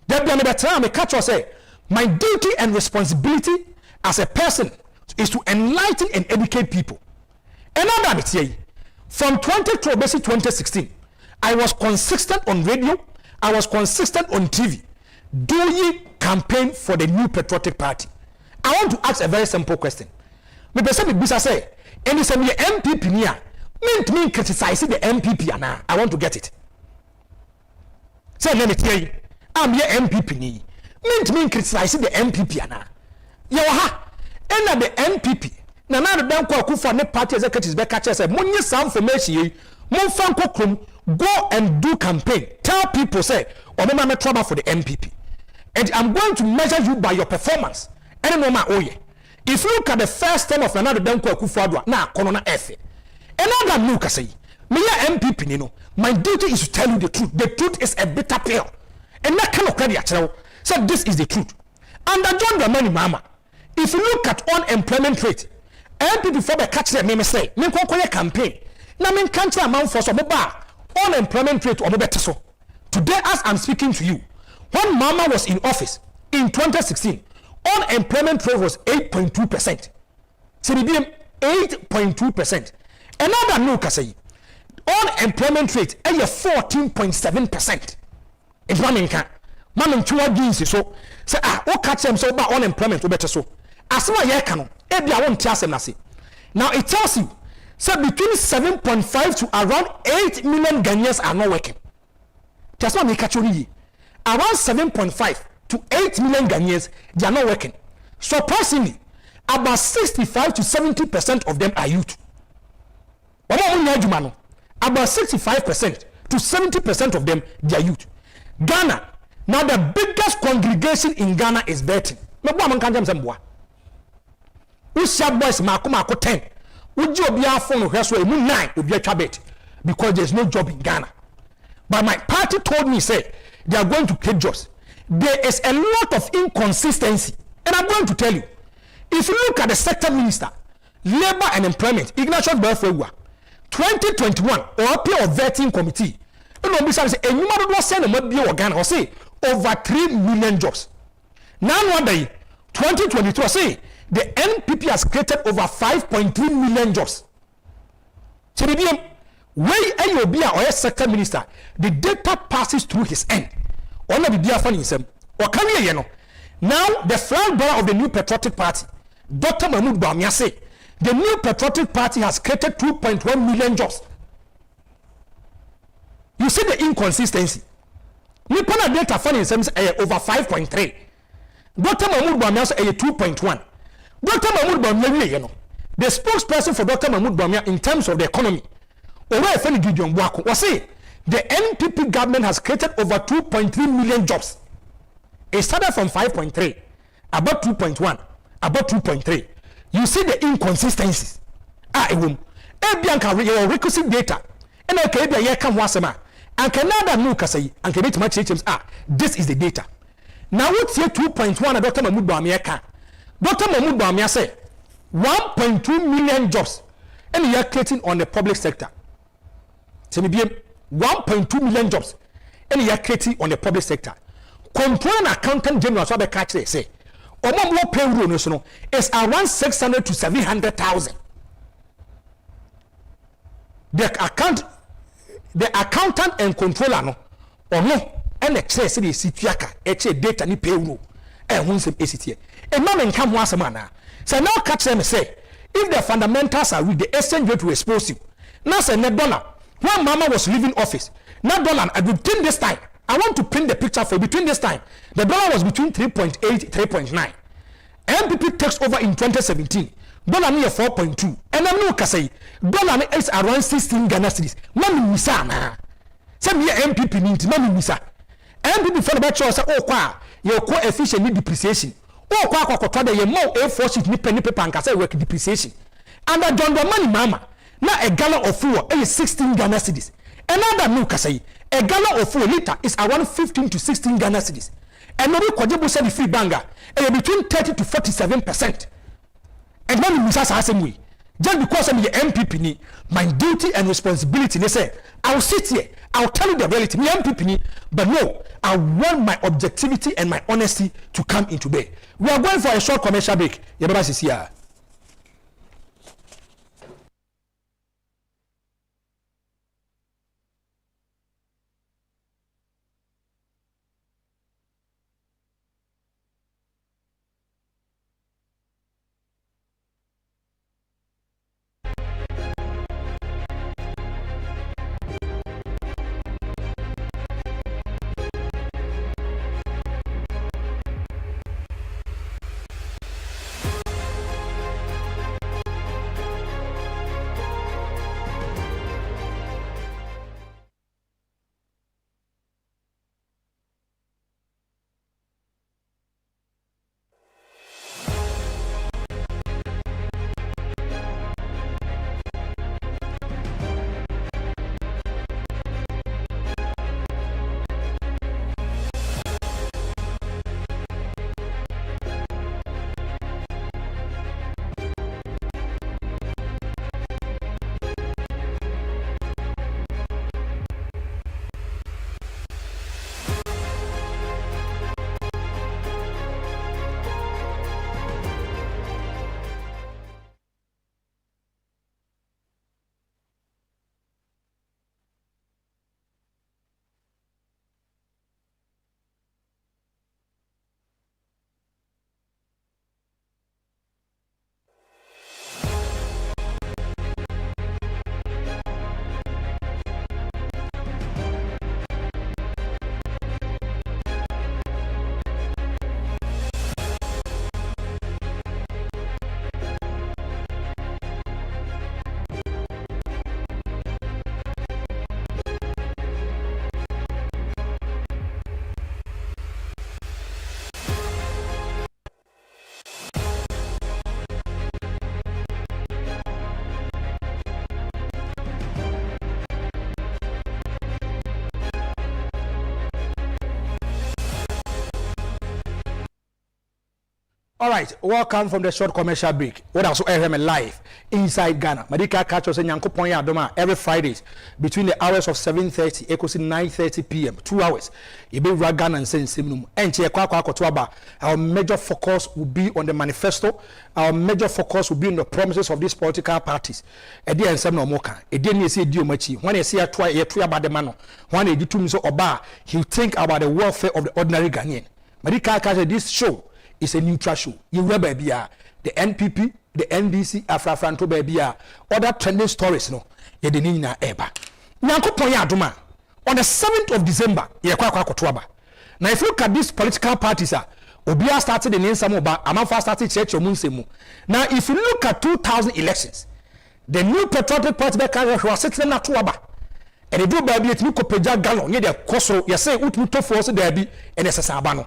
There be a time I catch or say, my duty and responsibility as a person is to enlighten and educate people. And now that it's from 2012 to 2016, I was consistent on radio, I was consistent on TV, doing campaign for the new Patriotic Party. I want to ask a very simple question. Me person me bisa say, any say me MPP niya, me criticize the MPP ana. I want to get it. Say let me tell you, I'm your MPP ni. Me criticize the MPP ana. Yo ha, and the MPP. Na the bank akufo ne party executives be catch say money some information yi, mon Franko krom go and do campaign. Tell people say, "Omema me trouble for the MPP." And I'm going to measure you by your performance. And no matter if you look at the first term of another Danko akufo-addo, na kono efe. Another look say, me MPP ni no. My duty is to tell you the truth. The truth is a bitter pill. And that kind of credit actually. So this is the truth. Under John Dramani Mahama, if you look at unemployment rate, MPP for the catch them me say, me konkoye campaign. Na me country amount for some unemployment rate or better so. Today as I'm speaking to you, when Mahama was in office in 2016, unemployment rate was 8.2%. So the 8.2%. Another no say unemployment rate is 14.7%. It's one in can. Man two against so say what catch them so about unemployment or better so. As my year canon, every I won't tell them now it tells you so between 7.5 to around 8 million Ghanaians are not working. Just what me catch you. Around 7.5 to 8 million Ghanaians, they are not working. Surprisingly, about 65 to 70% of them are youth. About 65% to 70% of them, they are youth. Ghana, now the biggest congregation in Ghana is betting. Usha boys mako 10. Uji obia phone hweso emu 9 obia twa bet because there's no job in Ghana. But my party told me say they are going to create jobs. There is a lot of inconsistency, and I'm going to tell you. If you look at the sector minister, labor and employment, Ignatius Belfregua, 2021 or appeal of vetting committee, you know, say and you might send a mobile organ or say over 3 million jobs. Now one day, 2022, I say the NPP has created over 5.3 million jobs. So the way AOB or sector minister, the data passes through his end. Only the dear funny himself. Or can you know? Now the flag bearer of the new Patriotic Party, Dr. Mahmoud Bawumia say the new Patriotic Party has created 2.1 million jobs. You see the inconsistency. Nipana data funny himself over 5.3. Dr. Mahmoud Bawumia say 2.1. Dr. Mahmoud Bawumia, you know, the spokesperson for Dr. Mahmoud Bawumia in terms of the economy, or where Feni Gideon Bwako was say the NPP government has created over 2.3 million jobs. It started from 5.3, about 2.1, about 2.3. You see the inconsistencies. Requisite data. And okay, be come wasema. And Canada no say and can it much this is the data. Now what's here 2.1 Dr. Mahmoud Bawumia? Dr. Mahmoud Bawumia say 1.2 million jobs and you are creating on the public sector. So 1.2 million jobs and you are creating on the public sector. Control and accountant general so catch they say more payroll is around 600 to 700,000. The accountant and controller no or no and excess the situaka data ni payroll and who some ACT. A man come once a man. So now catch them say if the fundamentals are with the exchange rate will expose you. Now say net dollar. When Mama was leaving office, now dollar between this time, I want to print the picture for you. Between this time, the dollar was between 3.8, 3.9. MPP takes over in 2017. Dollar near 4.2. And I'm not say dollar is around 16 Ghana cedis. Mami misa na. Some year MPP need mami misa. MPP for the better say oh kwa your coefficient need depreciation. Oh kwa the ye more A4 sheet ni penny paper and say work depreciation. And the John Dramani Mahama. Now a gallon of fuel is 16 Ghana cedis. Another no say a gallon of fuel liter is around 15 to 16 Ghana cedis. And no kwajebu said the free banger between 30 to 47%. And when we say same way, just because I'm the MPP ni, my duty and responsibility, they say, I'll sit here, I'll tell you the reality, me MPP ni, but no, I want my objectivity and my honesty to come into bear. We are going for a short commercial break. Yababa is here. All right, welcome from the short commercial break. What also FM live inside Ghana. Medical catch us in Yankopon Adoma every Fridays between the hours of 7:30 equals 9:30 p.m. 2 hours. You be Ghana and send Simnum. And our major focus will be on the manifesto. Our major focus will be on the promises of these political parties. And then some no moka. And then you see Diomachi. When you see a try about the man, when you do to so oba, he think about the welfare of the ordinary Ghanaian. Medical catch this show. It's a neutral show. You remember, the NPP, the NDC, Franko baby, other trending stories, no. You didn't need eba. Adoma. On the 7th of December, now, if you look at these political parties, Obia started in Samoba, Amafa started Church of Munsemu. Now, if you look at 2000 elections, the new Patriotic Party was sitting at Tuaba. And they do baby at Mukopeja Gallon, near the Koso, you say, Utmuto Force Derby, and Sabano.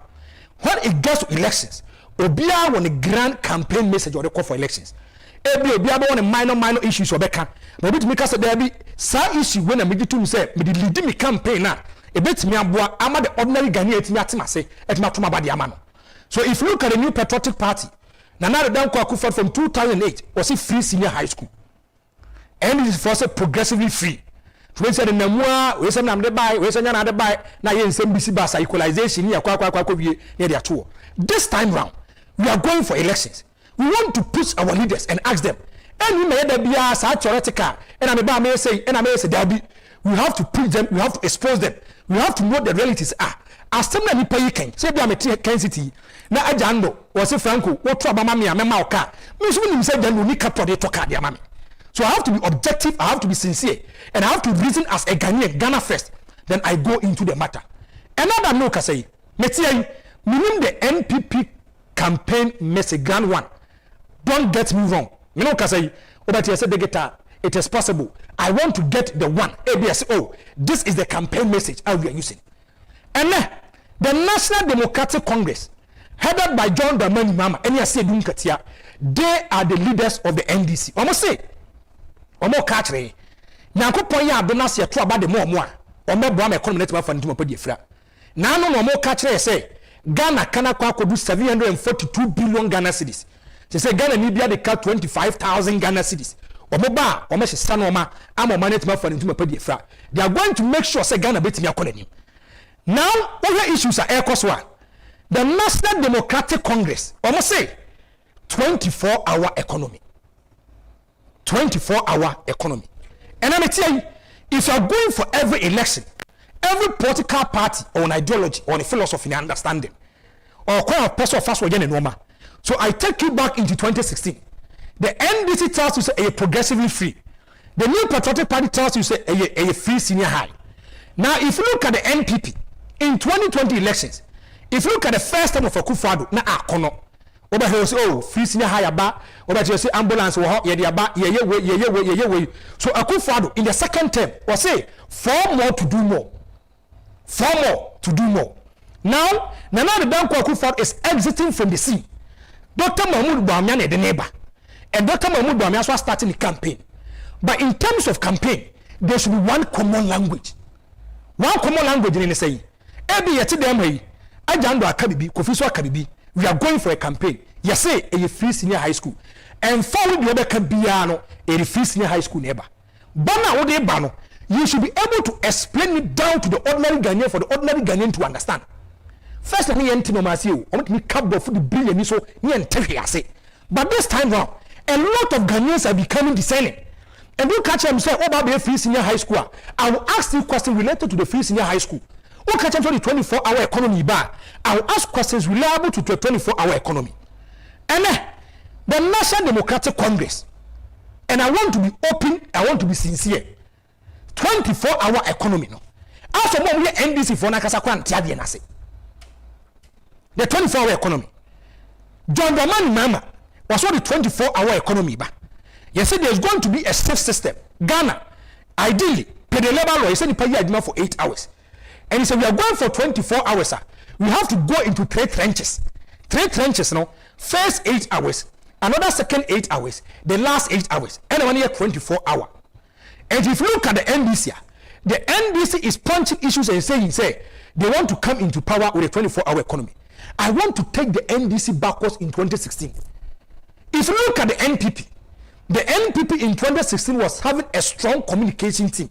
When it gets to elections, Obia want a grand campaign message or the call for elections. Obia want a minor issues or bekan. But which make us there be some issue when I make it to say, me the leading me campaign now. A bit me abua, I'm the ordinary Ghanaian at say at Matuma Badi Amano. So if you look at the new Patriotic Party, Nana Danko Akufo from 2008 was a free senior high school. And it is for progressively free. We said in the Namua, we said I'm the buy, we said I'm the buy, now you're in some BC bus equalization near their tour. This time round, we are going for elections. We want to push our leaders and ask them, and we may be a theoretical, and I may say, there be, we have to push them, we have to expose them, we have to know what the realities are. As some of the can say, I'm a Kansas City. Now, Ajando was a Franco, what trouble mammy, I'm a Mauka. Miss William said, then we need to talk at their mammy. So I have to be objective, I have to be sincere, and I have to reason as a Ghanaian, Ghana first. Then I go into the matter. Another no can say, meaning the NPP campaign message grand one. Don't get me wrong. You know, can say, but you said the guitar, it is possible. I want to get the one. ABS, oh, this is the campaign message I will be using. And then the National Democratic Congress, headed by John Dramani Mahama, and you say Dunkatia, they are the leaders of the NDC. Almost say. Omo katre Nyankopon ya adonas ye to aba de mo omebo am economy net for ntimo podi efra na no omo katre say Ghana kana kwa kodu 742 billion Ghana cedis say Ghana ni bia de ka 25,000 Ghana cedis omo ba omo hye no ma am oma net for ntimo podi efra. They are going to make sure say Ghana betimi akonanim. Now other issues are ECOSWA, the National Democratic Congress omo say 24-hour economy. 24-hour economy. And I'm telling you, if you are going for every election, every political party or an ideology or a philosophy and understanding, or kind of person fast again and normal. So I take you back into 2016. The NDC tells you say a progressively free. The new Patriotic Party tells you say a free senior high. Now, if you look at the NPP in 2020 elections, if you look at the first term of akufo-addo, na akono. Oba he say oh free senior high aba oba say ambulance wo ho ye de aba ye so akufo-addo in the second term was say 4 more to do more now the Danko Akufo-Addo is exiting from the scene. Dr. Mahmoud Bawumia na the neighbor and Dr. Mahmoud Bawumia was starting the campaign, but in terms of campaign there should be one common language in the say ebi yeti dem yi Ajando akabibi Kofiso akabibi. We are going for a campaign. You say a free senior high school. And follow the other Kabiano, a free senior high school neighbor. Bana Ode Bano, you should be able to explain it down to the ordinary Ghanaian for the ordinary Ghanaian to understand. First, let me enter I want me cab for the billion so me and say. But this time round, a lot of Ghanaians are becoming discerning. And you catch them say, oh, about the free senior high school. I will ask you questions related to the free senior high school. Who catch them for the 24-hour economy bar? I will ask questions reliable to the 24-hour economy. And the National Democratic Congress, and I want to be open, I want to be sincere. 24-hour economy, no. After more we NDC for Nakasakwan Tiadi and I say. The 24-hour economy. John Dramani Mahama was on the 24-hour economy bar. You said there's going to be a safe system. Ghana, ideally, pay the labor law, you said you pay your for 8 hours. And he said, we are going for 24 hours, sir. We have to go into 3 trenches. 3 trenches, no? First 8 hours, another second 8 hours, the last 8 hours, and one year 24 hours. And if you look at the NDC is punching issues and saying, they want to come into power with a 24-hour economy. I want to take the NDC backwards in 2016. If you look at the NPP in 2016 was having a strong communication team,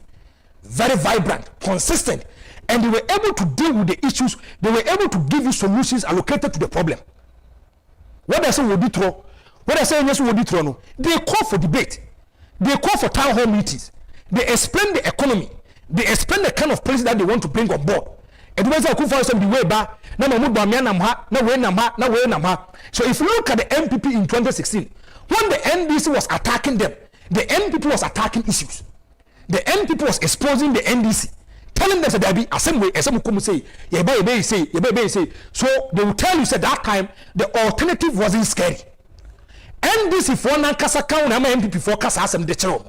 very vibrant, consistent, and they were able to deal with the issues. They were able to give you solutions allocated to the problem. What I say would be true. What I say yes would be true. No, they call for debate. They call for town hall meetings. They explain the economy. They explain the kind of policy that they want to bring on board. And when I come the way back, so if you look at the NPP in 2016, when the NDC was attacking them, the NPP was attacking issues. The NPP was exposing the NDC, telling them that there be assembly, say, so they will tell you that that time the alternative wasn't scary. NDC for Nankasa Town, NPP for Kasa Assembly de Chero.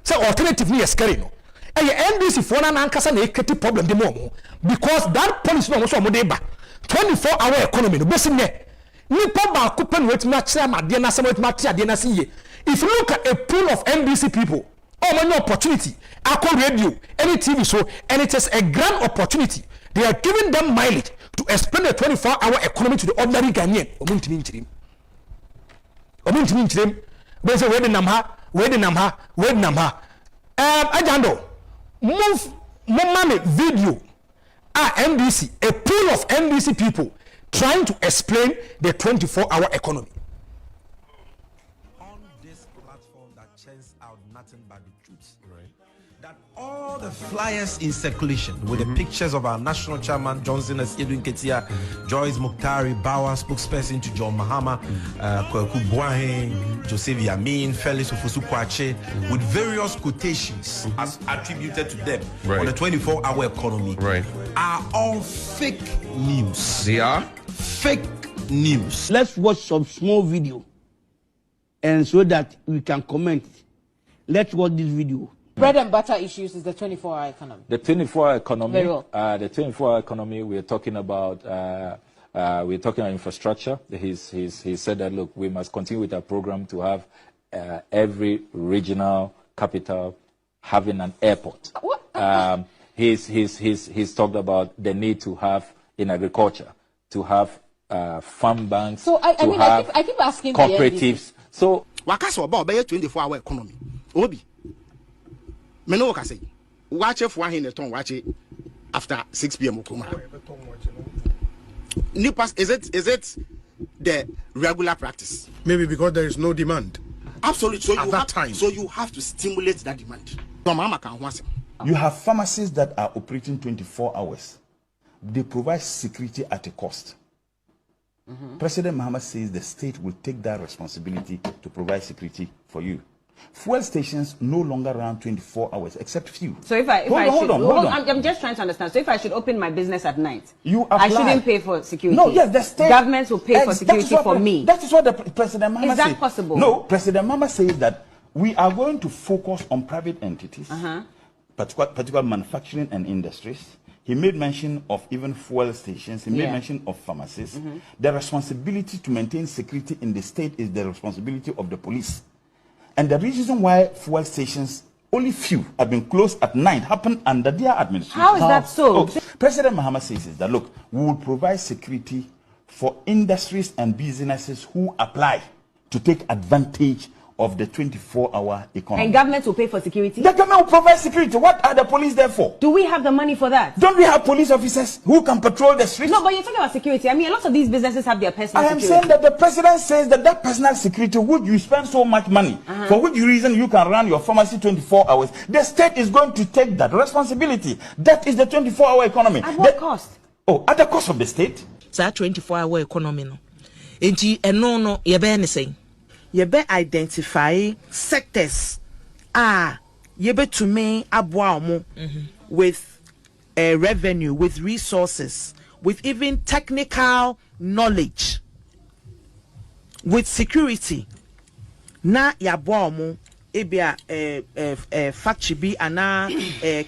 So alternative ni scary no. And NDC for Nankasa na eketi problem de mo because that policy no so amodeba 24-hour economy no besin ne. Nipa ba kupen wet na kire amade na sem wet ma tia de na siye. If you look at a pool of NDC people, many opportunity, Aqua Radio, any TV show, and it is a grand opportunity. They are giving them mileage to explain the 24-hour economy to the ordinary Ghanaian. They say, where the Namha. Ajando, move money video. NDC, a pool of NDC people trying to explain the 24-hour economy. All the flyers in circulation with the pictures of our national chairman Johnson as Edwin Ketia, Joyce Muktari, Bauer, spokesperson to John Mahama, Kwaku Boahen, Joseph Yamin, Felix Ofosu Kwache, with various quotations as attributed to them on the 24-hour economy, are all fake news. They are fake news. Let's watch some small video, and so that we can comment. Let's watch this video. Bread and butter issues is the 24-hour economy. The 24-hour economy. Very well. The 24-hour economy. We're talking about infrastructure. He said that look, we must continue with our program to have every regional capital having an airport. He's talked about the need to have in agriculture to have farm banks. So I keep asking cooperatives. So wakaso about 24-hour economy. Obi. Meno ka say watch for hin ton watch after 6 p.m. Nipas, is it the regular practice? Maybe because there is no demand. Absolutely. So you have to stimulate that demand. You have pharmacies that are operating 24 hours. They provide security at a cost. President Mahama says the state will take that responsibility to provide security for you. Fuel stations no longer run 24 hours, except few. So hold on. I'm just trying to understand. So if I should open my business at night, I shouldn't pay for security. No, yes, the state governments will pay for security for me. That is what the President Mahama says. Is that possible? No, President Mahama says that we are going to focus on private entities, particular manufacturing and industries. He made mention of even fuel stations. He made mention of pharmacies. The responsibility to maintain security in the state is the responsibility of the police. And the reason why fuel stations, only few, have been closed at night happened under their administration. How is that so? President Mahama says is that, look, we will provide security for industries and businesses who apply to take advantage of the 24-hour economy. And government will pay for security? The government will provide security. What are the police there for? Do we have the money for that? Don't we have police officers who can patrol the streets? No, but you're talking about security. I mean, a lot of these businesses have their personal security. I am saying that the president says that personal security, which you spend so much money, for which reason you can run your pharmacy 24 hours, the state is going to take that responsibility. That is the 24-hour economy. At what cost? Oh, at the cost of the state. It's a 24-hour economy. No. No, you're saying. You be identify sectors you be to me with revenue, with resources, with even technical knowledge, with security. Na yaboamu ebia factory bi ana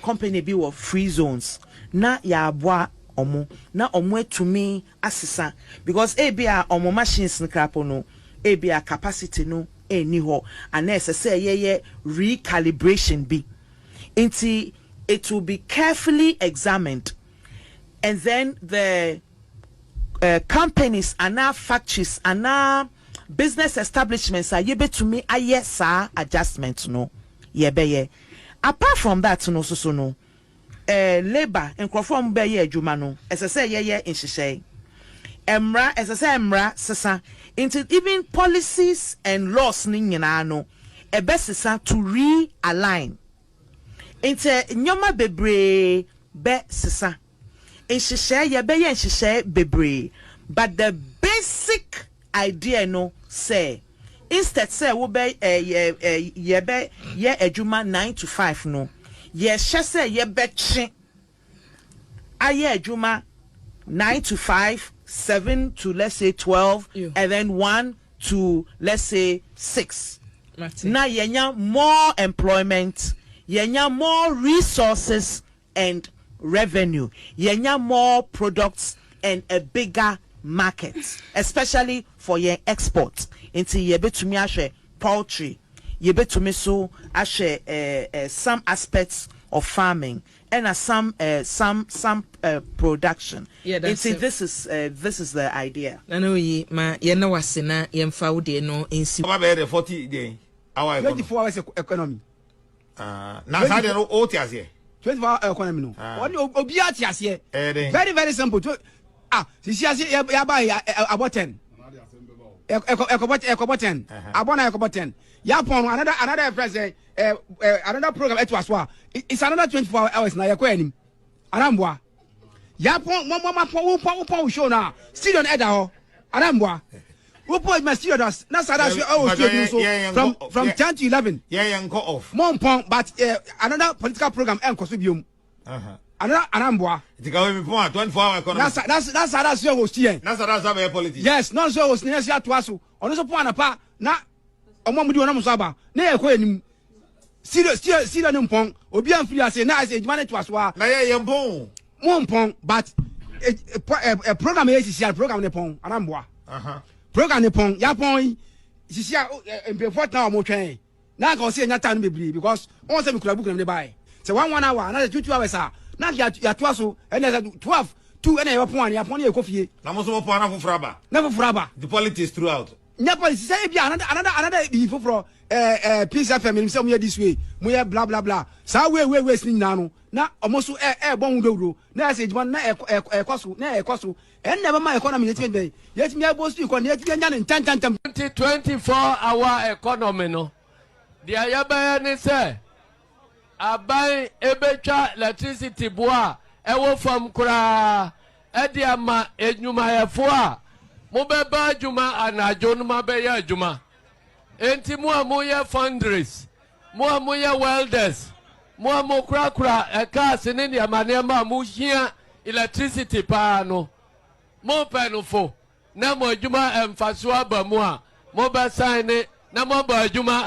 company bi with free zones. Na yaboa omo na omo to me asisa because ebia omo machines nkrapo no ebia capacity no eni ho and say recalibration be inti it will be carefully examined and then the companies and factories and business establishments are able to me adjustments no ye apart from that no so no labor and conform be ye adwuma no as I say ye in hihye emra as I say emra sesa into even policies and laws ni nyina no e be sesa to realign into nyoma bebre be sesa in hihye ye be ye hihye bebre but the basic idea no say instead say we be ye adwuma 9 to 5 no ye say ye be chi aye adwuma 9 to 5 7 to let's say 12 and then 1 to let's say 6 now yenya more employment yenya more resources and revenue yenya more products and a bigger market especially for your export into ye betumi ahwe poultry ye betumi so ahwe some aspects of farming and some production. Yeah, that's it. This is the idea. I know ye ma ye na wasena ye mfa wo de no ensi. About 40 day. Our 24 hours economy. Now how they know all tias here. 24 hour economy no. Obi atias here. Very very simple. Sisi ya buy about 10. Ekobot 10. Abona ekobot 10. Yapon another president another program etwaswa. It's another 24 hours na yakwa anim. Arambwa. Yapon mama pon show na. Still on edda ho. Arambwa. Who put my studios? That's from 10 to 11. Yeah, and go off. Monpon, but another political program and costume. Another Anambwa. The government 24 hour economy. That's your host here. That's our politics. Yes, not so was near to us. On this point apart, not a moment on Musaba. Nay, when still on Pong, Obian Free, I say, now I say, money to us. Monpon, but a program is a program in Pong, Anambwa. Program Nepon, Yapon, Sisia, and before now, Motrain. Now I can see that time because all them could book them buy. So 1 hour, another 2 hours. Now you are 12, and there's 12, 2 and a point, Yapon, coffee. Namoso Fraba. Never Fraba. The politics throughout. Never say another before for peace family, some year this way, we have blah blah blah. So we're wasting now. Now almost a bon do. Now I say one na a cost, and never my economy yet. Yet me boss you can yet be done in 24-hour economy no. The ayaba say I buy ebecha electricity boa ewo from kura ediama enyuma yefo mo beba adwuma anajo no mabeya adwuma enti mo amoye fundraise mo amoye welders mo amokura eka sene ne amanema mo hia electricity pa no mo penufo na mo adwuma emfaso abamu a mo be sign na mo ba adwuma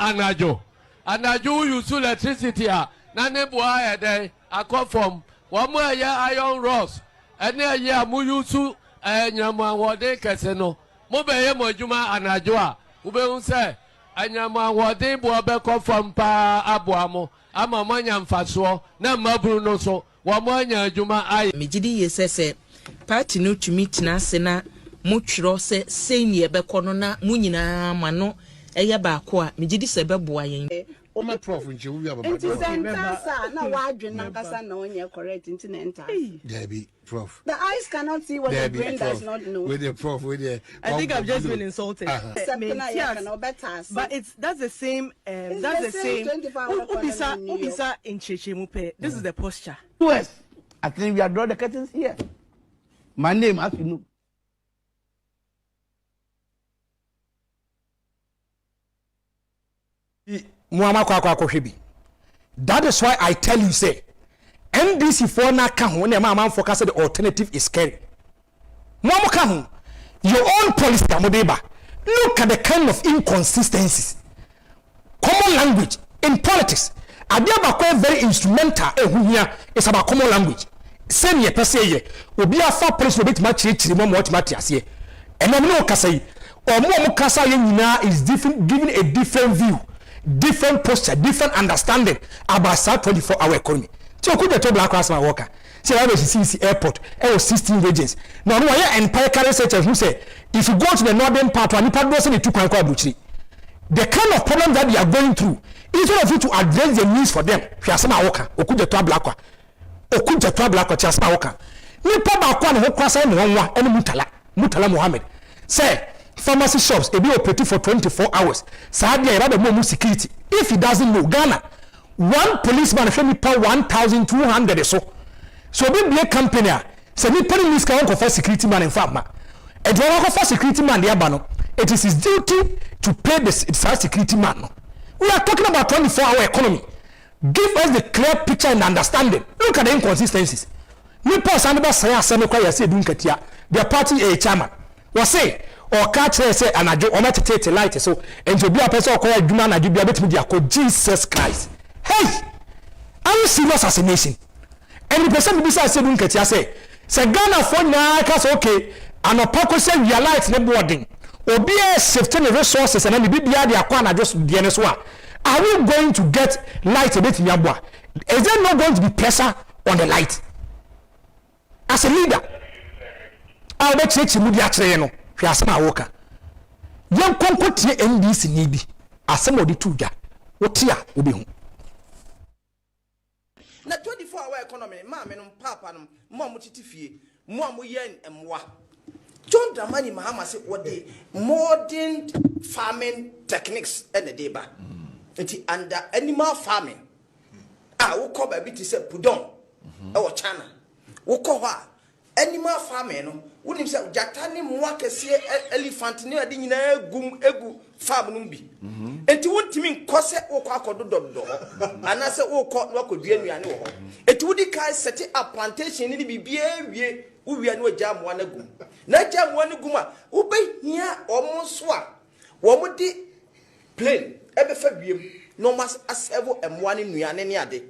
anajo use electricity a na ne boa ede akofom wo mo ya iron rods ene ya mo use anyama wode kese no mo be ye mo adwuma anajo a wo be hu se anyama wode bo be kofom pa aboa mo ama mo anya mfaso na maburu no so wo mo anya adwuma ai megidi yesese party no tumi tina se na mo twiro se senior be kono na mo nyina ma no eye ba ko a megidi se be boa yen o ma prof nje wu ababa Inti sentence na wadwe na kasa na onye correct inti na enter. There be prof. The eyes cannot see what the brain does not know. With the prof with the I think I've just been insulted. But that's the same that's the same 24-hour Ubisa in Chechemupe. This is the posture. Yes. I think we are drawing the curtains here. My name has to know. That is why I tell you, say, NDC for na kahu ne man focus the alternative is scary. Mama kahu, your own policy modeba. Look at the kind of inconsistencies. Common language in politics. Agyapong very instrumental. It's about common language. Same ye per se. Obi afa police will be to match it. Mo what match ye. And no kasai. Or mo kasa ye nyina is different, giving a different view. Different posture, different understanding about 24-hour economy. So could the black class worker? say I was CC airport I was 16 regions now no why empire carry researchers who say if you go to the northern part and people don't say the two kwan kwa buchiri the kind of problem that they are going through instead of you to address the needs for them fiasema woka okuja to ablakwa tiasema woka nipa ba kwa ne ho kwasa ne wonwa ene mutala Mohammed say pharmacy shops e be operate for 24 hours sadia ira be mo security if he doesn't know Ghana one policeman show me per 1200 so be a company say me put in this kind of security man in fact and when I offer security man there bano it is his duty to pay the security man. We are talking about 24-hour economy. Give us the clear picture and understanding. Look at the inconsistencies. Me pass another say asemi say dunkatia. Their party a chairman was say or catch say and ajo o take light so and to be a person call aduma na adubia betimi dia call Jesus Christ. Hey, are you serious as a nation? And the person be say dunkatia say Ghana for na case okay and opako say realize ne boarding obi e shifting the resources and then bibia dia kwa na just die so are we going to get light a bit nyabwa? Is there not going to be pressure on the light as a leader? I will check you media no fiasema woka yem konkotie NDC ni bi asema odi tuja wotia obi hu na 24-hour economy ma me no papa no mo titifie mo yen emwa John Dramani Mahama say what the modern farming techniques and the deba under animal farming wo ko ba bi ti say pudon e wo China wo ko ha animal farming no wonim say jata ni mo akese elephant ni ade nyina egu farm no bi enti wontimi nkose wo ko akodododo ana say wo ko no akodua nuane wo enti wodi kai set up plantation ni bibia wie uwia no ajamoa na gum na ajamoa no gum a wo behia omo a wo modi plane ebe fa wiem no mas asevo emwa ne nuane ne ade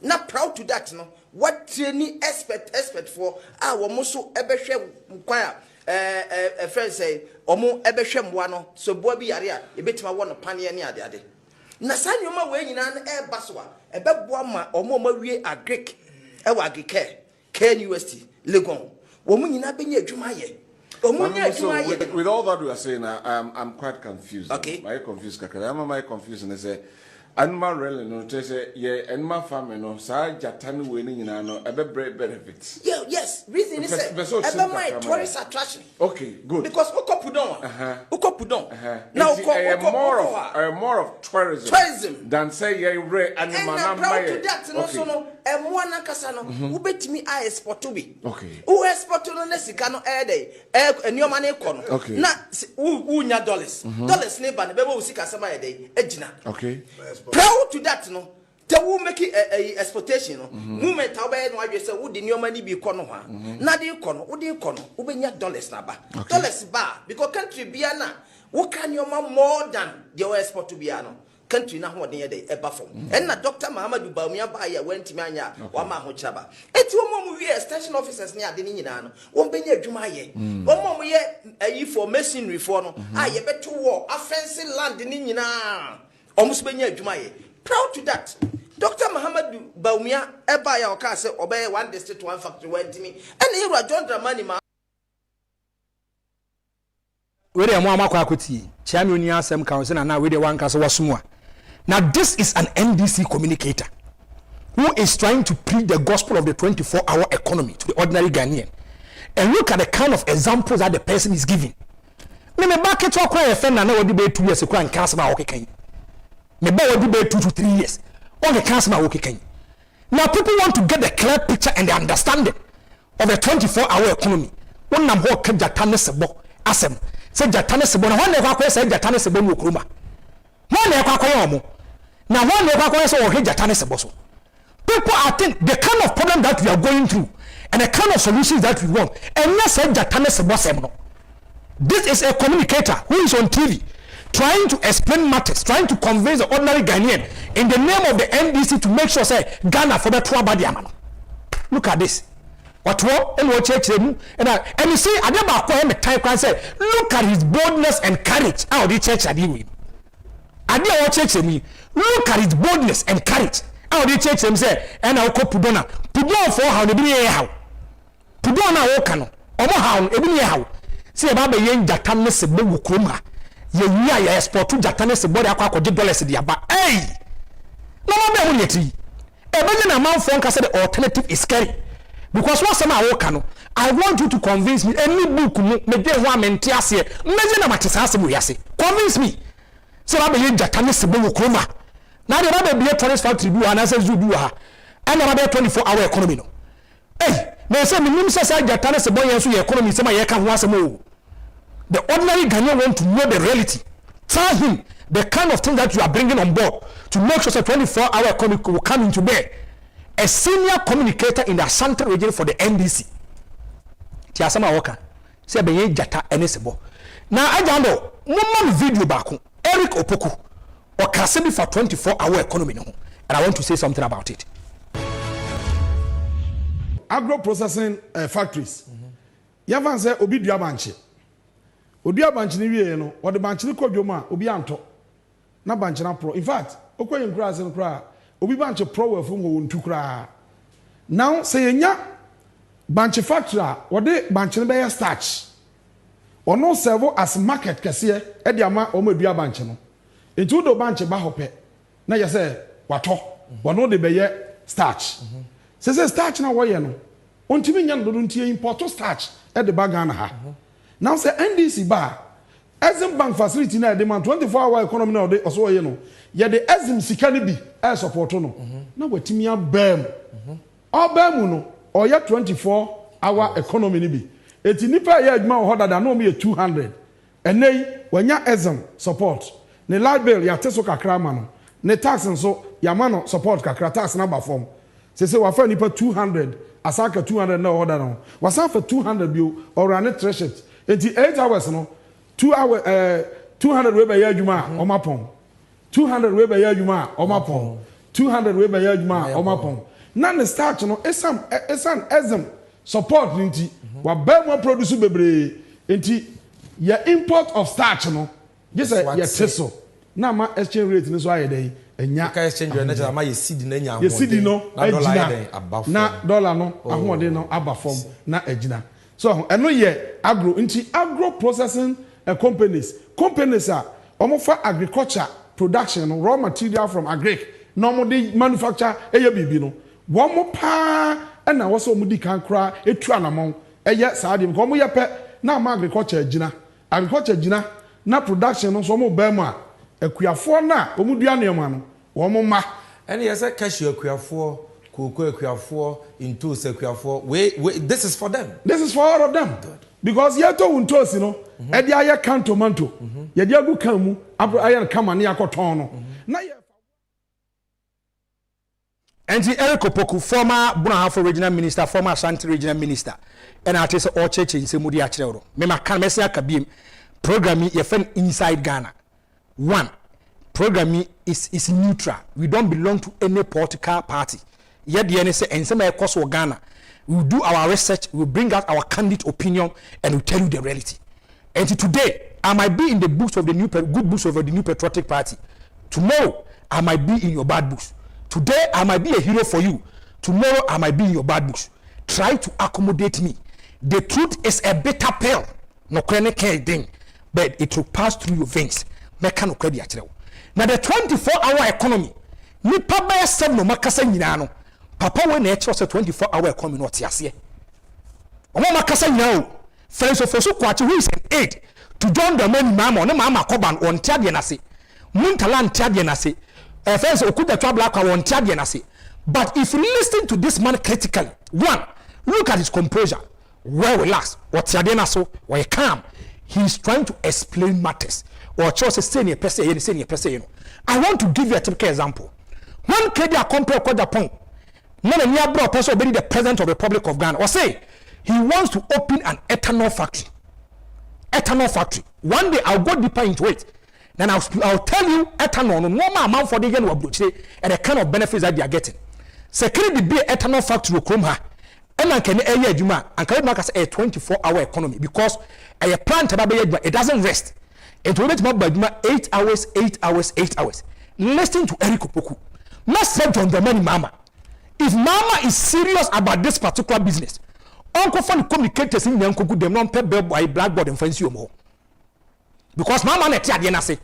na proud to that no what training expert for wo mo so ebe hwe kwan a friend say omo ebe hwe mwa no so boa bi yare a ebetima wo no pane ne ade na sanyoma we nyina na eba so a ebe boa ma omo mawie agric e wa agric KNUST Legon womu nyina benya adwuma ye with all that we are saying I'm quite confused. Okay. My confused kakara am my confused and say animal really no say ye animal farming no sa jatani we ni nyina no ebe benefits. Yeah, yes, reason is ebe my tourist attraction. Okay, good. Because ukopudon now more of tourism than say ye re animal na my no so no emwa na kasa no ubetimi a export to be. Okay. U export no na sika no enioma na ekọ no na unya dollars ne ba ne bebo sika sama ye dey agina. Okay. Proud to that no te wo make a exportation no movement how be no adwe say wo di enioma ni bi kọ no ha na de kọ no wo de kọ no wo benya dollars na ba dollars ba because country bia na wo kan enioma more than the export to bia no country na ho den dey eba form and na Dr. Mahama Dubawumia ba ya wantimi anya wa ma ho chaba eti wo mo wie station officers ni ade ni nyina no wo benya adwuma ye wo mo ye ayi for masonry for no ye beto war offensive land ni nyina omuso benya adwuma ye proud to that Dr. Mahama Dubawumia eba ya oka say obey one district one factory wantimi and Ira John Dramani ma we dey mo amakwa akoti chia me oni asem kan se na we dey wan kase wasumwa. Now this is an NDC communicator who is trying to preach the gospel of the 24-hour economy to the ordinary Ghanaian. And look at the kind of examples that the person is giving. Me back it walk a friend na wodi be 2 years and cancel my work kan. Me ba wodi be 2 to 3 years. On the cancel my work kan. Now people want to get the clear picture and the understanding of the 24-hour economy. One nam ho ka jatane sebo asem. Say jatane sebo na one never kwa say jatane sebo no kuruma. One never kwa yomo. Now one never say jatane seboso. People are think the kind of problem that we are going through and the kind of solutions that we want. And not say jatane seboso. This is a communicator who is on TV trying to explain matters, trying to convince the ordinary Ghanaian in the name of the NDC to make sure say Ghana for the Tuabadiamano. Look at this. What and what church and you see I never call him a type and say look at his boldness and courage. How the church are doing. I didn't watch church me. Look at his boldness and courage. How the church him say, and I'll call Pudona. Pudo for how the be how. Pudo na wo ka no. Omo how e be how. Se e ba be yen jata ne se bo krom ha. Ye wi ya export to jata ne se bo akwa akwa dollars de aba. Hey! No no be wo yeti. E be na man for nka say the alternative is scary. Because what some I work no, I want you to convince me any book me dey ho amenti ase. Meje na matesa ase bo yase. Convince me. Say ba be yen jata ne se bo krom ha. Na de ba be tourist factory do and say zoo do ha. And na ba 24-hour economy no. Hey, me say me nim say jata ne se bo yen so your economy say ma ye ka ho asem o. The ordinary Ghanaian want to know the reality. Tell him the kind of thing that you are bringing on board to make sure that 24-hour economy will come into bear. A senior communicator in the Ashanti region for the NDC. Tiasama Waka. Say be jata enesebo. Now Ajando, mumma video back. Eric Opoku or Kasebi for 24-hour economy no. And I want to say something about it. Agro processing factories. Yavan say obi dua banche. Odua banche ni wie no, o de banche ni kodwoma obi anto. Na banche na pro. In fact, okoye nkura ase nkura obi banche pro wa fu ngo ntu kura. Now say nya banche factory o de banche ni be starch. Ono serve as market kese e de ama o madua banche no. Etu do banche ba hope. Na ye say wato. Wono de be starch. Say starch na wo ye no. Ontimi nya no do ntie import starch e de bagan ha. Now say NDC ba Exim bank facility na demand 24-hour economy na de oso ye no. Ye de Exim sika ni bi e support no. Na watimi abam. Obam no o ye 24-hour economy ni bi. Eti nipa ye adwuma ho dada na o me 200. Enei wanya Exim support. Ne light bill ya teso kakra ma no. Ne tax nso ya ma no support kakra tax na ba form. Se wa fa nipa 200 asaka 200 na order no. Wasa fa 200 bio or run threshold. Eti 8 hours no 2 hours 200 we be ya adwuma o mapon. 200 we be ya adwuma o mapon. 200 we be ya adwuma o mapon. Na ne start no esan Exim support nti wa ba mo produce bebre nti ya import of starch no just ya teso na ma exchange rate ni so ayede enya ka exchange rate na ma ye seed na nya ye seed no na dollar ayede abafo na dollar no ahode no abafom na agina so eno ye agro nti agro processing companies are almost for agriculture production raw material from agric no mo dey manufacture eye bibi no wo mo pa na wo so mo di kan kra etu anamon eye saade ko mo ye pe na ma agriculture gina na production no so mo ba mu a akuafo na omudua ne ma no wo mo ma ene ye say cashew akuafo cocoa akuafo into akuafo we this is for them. This is for all of them. Good. Because ye to untosi no e dia ye can tomato ye dia gu kan mu ayan kama ne yakoton no na ye Enti Eric Opoku, former Bunahafo regional minister, former Ashanti regional minister, and I tell you all church in Semudi Achero. Mema kan mesia kabim programming ye fen inside Ghana. One, programming is neutral. We don't belong to any political party. Yet the NSA and some course of Ghana. We do our research, we bring out our candid opinion, and we tell you the reality. And today, I might be in the books of the new good books of the new Patriotic Party. Tomorrow, I might be in your bad books. Today, I might be a hero for you. Tomorrow, I might be in your bad books. Try to accommodate me. The truth is a bitter pill. No thing, but it will pass through your veins. Now, the 24-hour economy, nipa ba 7 no makasa nyina no. Papa we na e say 24-hour economy no tiase. Omo makasa nyina o. Friends of so kwachi who is an aid to John the man mama no mama koban on tiade na se. Muntala tiade na se. Friends okuda twa black on tiade na se. But if you listen to this man critically, one, look at his composure. Well relaxed. What tiade na so, or calm. He is trying to explain matters. Or chose senior person, you know. I want to give you a typical example. When Kedia compare Agyapong, none of near bro person be the president of the Republic of Ghana, or say he wants to open an ethanol factory. One day I'll go deeper into it. Then I'll tell you ethanol no more amount for the yen and the kind of benefits that they are getting. Security be ethanol factory come here. And can a juma and can make us a 24-hour economy because a plant it doesn't rest. It will make my 8 hours. Listen to Eric Opoku. Not said John the money mama. If Mahama is serious about this particular business, Uncle Fan communicators in Yankuku, them non pay by blackboard and fancy more. Because Mahama net at the end, I say,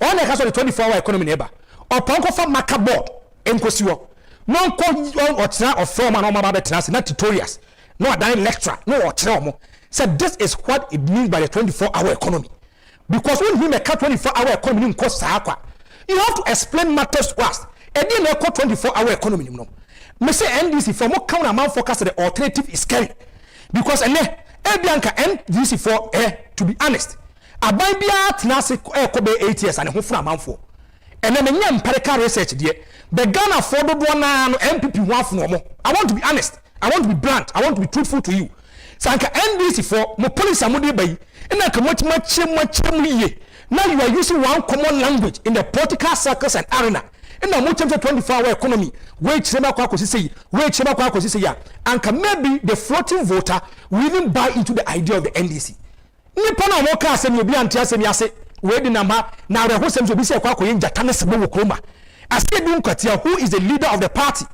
all the has on the 24-hour economy neighbor, or Uncle Fan Macabot, and Cosio, non call or Tina or Form and Oma Babetas, not tutorials, no a dying lecturer, no or Tramo. Said this is what it means by the 24-hour economy. Because when we make a 24-hour economy in cost Sahakwa, you have to explain matters to us. And then they call 24-hour economy. You know, me say NDC for more count amount forecast the alternative is scary. Because Bianca NDC for to be honest, a Bibia Tinasi Kobe 8 years and a whole amount for. And then the empirical research there, the Ghana for the one NPP one for more. I want to be honest. I want to be blunt. I want to be truthful to you. Sanka NDC for mo police amode bay and I can much now you are using one common language in the political circles and arena in the much 24-hour economy wage chema kwa kosisi ya and can maybe the floating voter will even buy into the idea of the NDC nipa na mo ka asem obi antia asem yase we di nama na re ho sem so bi se kwa koyin jatane sebo wo kroma ase bi nkwatia who is the leader of the party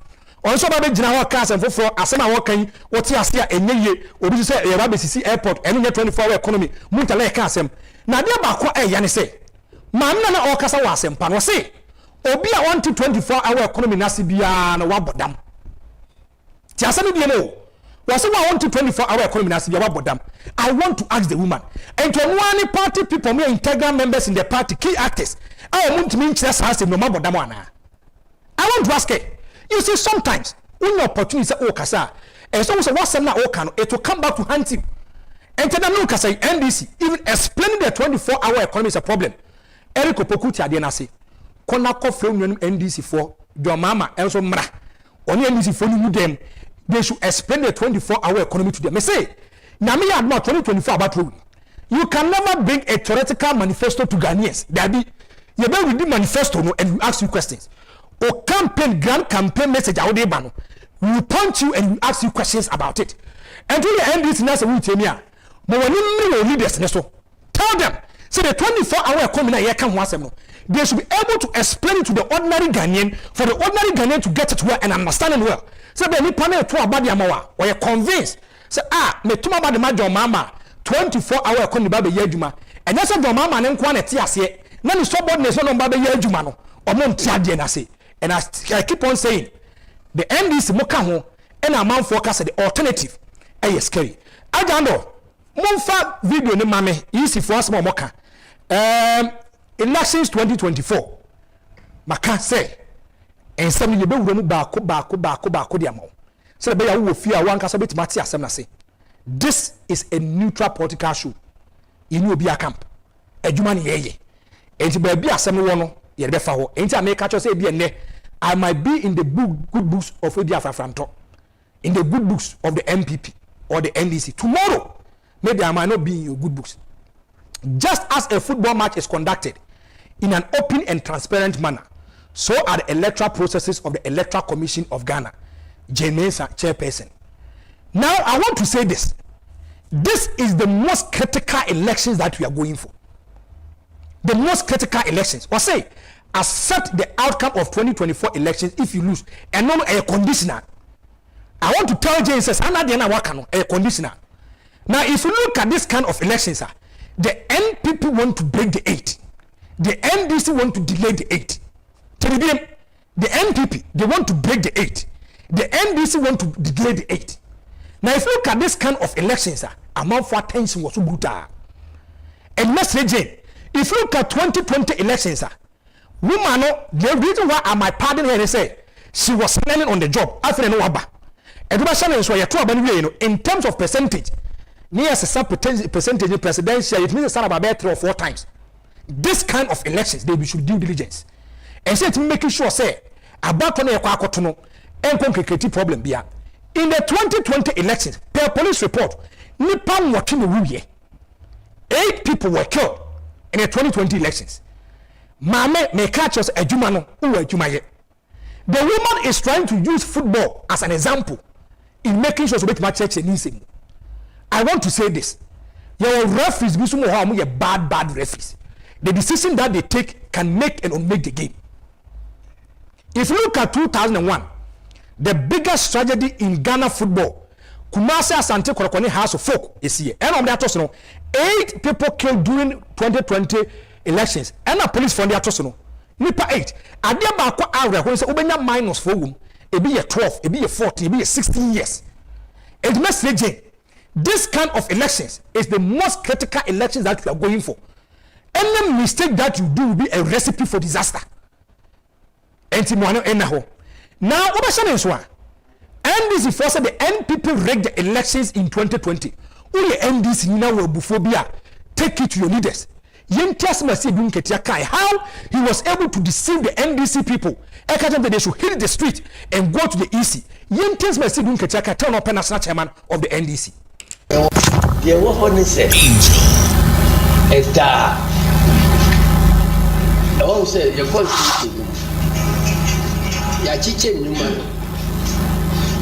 also ba be gina ho ka asem foforo asem a wo kan woti ase a enyeye obi se e ba be sisi airport enu 24-hour economy muntala e ka asem na dia ba ko e ya ne se ma nna na o kasa wa asem pa no se obi a want 24-hour economy na se bia na wabodam ti asem bi no was I want 24-hour economy na se bia wabodam. I want to ask the woman and to one party people me integral members in the party key actors I want to mean just asem no mabodam ana. I want to ask her. You see, sometimes when your opportunity say, oh, Kasa, and so what's na oh, it will come back to hunt you. And then no Kasa NDC even explaining the 24-hour economy is a problem. Eric Opokuti Adenase, Konako Film NDC for your mama, and so mra. Only NDC for you them, they should explain the 24-hour economy to them. I say, Nami had not 2024 about rule. You can never bring a theoretical manifesto to Ghanaians. There be you better read the manifesto and you ask you questions. Or campaign, grand campaign message out there, we will punch you and we ask you questions about it. And to the end, this is we tell me, but when you leaders, tell them, say the 24-hour economy, they should be able to explain it to the ordinary Ghanaian, for the ordinary Ghanaian to get it well and understand it well. So they need panel to about the amawa, or you're convinced, say, me tuma about the major mama, 24-hour economy, baby yejuma, and that's what the mama and quantity I say, none is so bad, there's no baby yejumano, or montiadian, I say. And I keep on saying, the NDC moka and amount forecast the alternative. Yes, scary. I don't know. Monfa video ni mame easy for us moka. Elections 2024. Maka say, and some you be run back the amount. So the will fear one case bit Matia Semna say. This is a neutral political show. In will be a camp. A human ye. And to be a Samuano, ye befa ho. Ain't I make catch say be a I might be in the good books of Edia Frank, in the good books of the NPP or the NDC. Tomorrow, maybe I might not be in your good books. Just as a football match is conducted in an open and transparent manner, so are the electoral processes of the Electoral Commission of Ghana, Mensah, chairperson. Now, I want to say this. This is the most critical elections that we are going for. The most critical elections. Or say, accept the outcome of 2024 elections if you lose and not a conditional. I want to tell James says a conditional. Now if you look at this kind of elections, the NPP want to break the 8. The NDC want to delay the 8. The NPP they want to break the 8. The NDC want to delay the 8. Now if you look at this kind of elections, amount for attention was so brutal. And let's say Jane, if you look at 2020 elections, woman, the reason why am I pardon her? They say she was learning on the job. I feel no waba. In terms of percentage, near a certain percentage presidential, it means it's about 3 or 4 times. This kind of elections, they should due diligence. And say to making sure say about on a and problem bia. In the 2020 elections, per police report, Nipan working the rule 8 people were killed in the 2020 elections. Mame may catch us a jumano who a jumaye. The woman is trying to use football as an example in making sure to make church and I want to say this. Your referees bad referees. The decision that they take can make and unmake the game. If you look at 2001, the biggest tragedy in Ghana football. Kumasi Asante Korokoni House of Folk is here. And on the atosono, 8 people killed during 2020 elections. And a police from the atosono. Nipa 8. Adia Bako Aura, when say Ubenya minus 4 womb, it be a 12, it be a 40, it be a 16 years. It must this kind of elections is the most critical elections that we are going for. Any mistake that you do will be a recipe for disaster. Now, NDC forced the NPP rigged the elections in 2020. Who the NDC now will take it to your leaders. How he was able to deceive the NDC people. They should hit the street and go to the EC. Turn up national chairman of the NDC. There was one said, I want to say, your constitution, your teaching human,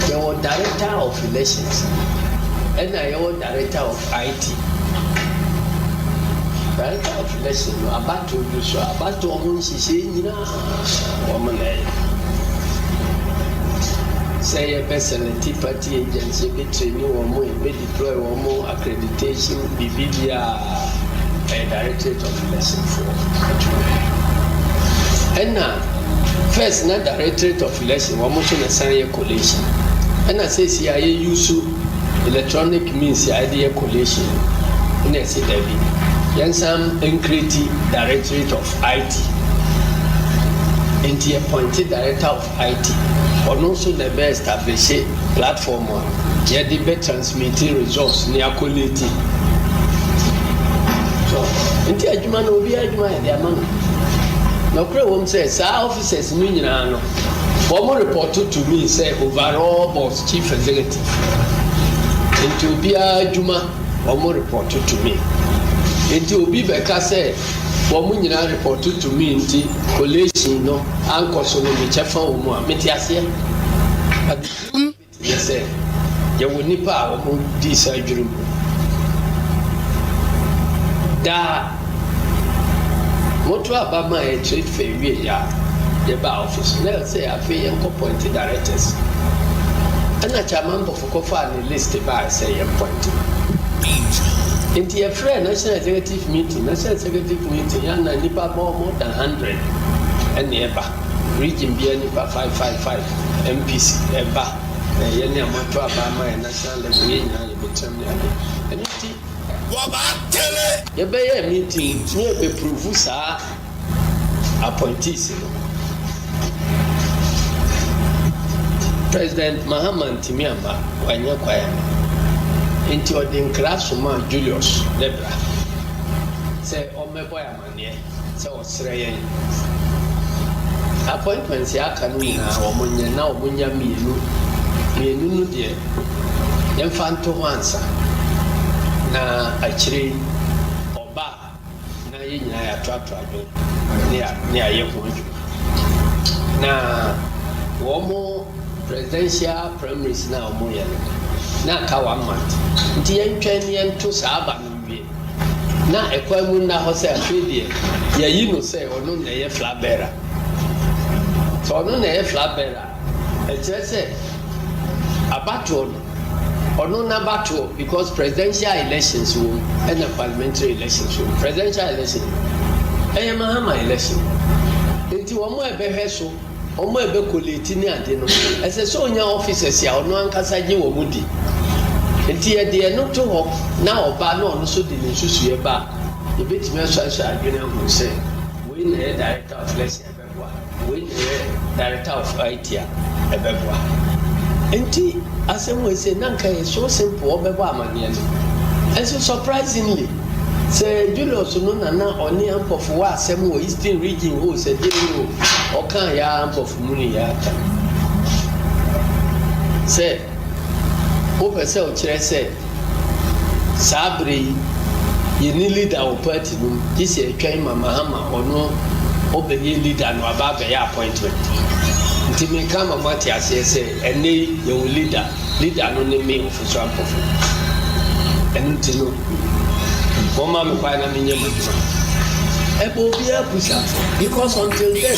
your director of relations, and I am director of IT. Director of relations, about to do so, about to almost say, woman. Say a Patriotic Party agency between you or more, be deploy or more accreditation, BBDA, a directorate of relation for. And now, first, not directorate of relation, one more to a collation. And I say, CIA use electronic means the idea collation. And I say, David, Yansam Enkriti, directorate of IT. And he appointed director of IT. And also the best established platform one. He the best transmitting results near quality. So, into a human will be a human, their man. No, Crowom says, our officers, Minano, former reported to me, say, overall boss, chief executive. Into Bia Juma, former reported to me. Into Bibeka said, Womunina reported to me in the collation, no, Uncle Solomon, Chefan, Metiasia. Yes, sir. You will nip out of this surgery. Da Moto Abama a trade fair, the bar office. Let's say I feel appointed directors. And a chairman of Kofa and list by say appointed. Into a friend national executive meeting, and a nipa more than 100 and nearby. Region be a nipa 555 MPC, Eba, a Yenya Moto Abama and national level, and it you be a meeting near the Provusa appointees. President Mahama Timiamba, when you're quiet. Into the classroom, Julius Debra. Say, oh, my boy, I'm here. So, Australian appointments, ya can win now, Munya now, Munya Minu, dear. Infanto answer. Na actually, Oba, na yina trap near Agyapong. Na Womo presidential primaries now, Moya. Na ka 1 month nti yentwen to saaba no wie na ekwamu na ho se afedie ya yi no se ono na ye flabera so ono na ye flabera e chese abato ono na bato because presidential elections wo and parliamentary elections wo presidential election e Mahama election nti wo mo ebehwe so omo ebe koleti ni ade no ese so onya officers ya ono ankasa gye wo mudi nti e de no to ho na oba na ono so de ne susu e ba e betime so adwene ho se we na director of election ebeboa we na director of IT ebeboa nti asem we say nanka e so simple obeboa amane no and so surprisingly say Julius no na oni ampofu wa asem wo eastern region wo say dey no okan ya ampofu muni ya ta say o pese o kire say sabre ye ni leader of party no this e twan Mahama ono obeye leader no aba be ya appointment nti me kama mati ase say ene ye wo leader no ne me ofuso ampofu enti no Mama me kwa na minye muduma Ebobia Pusa, because until then,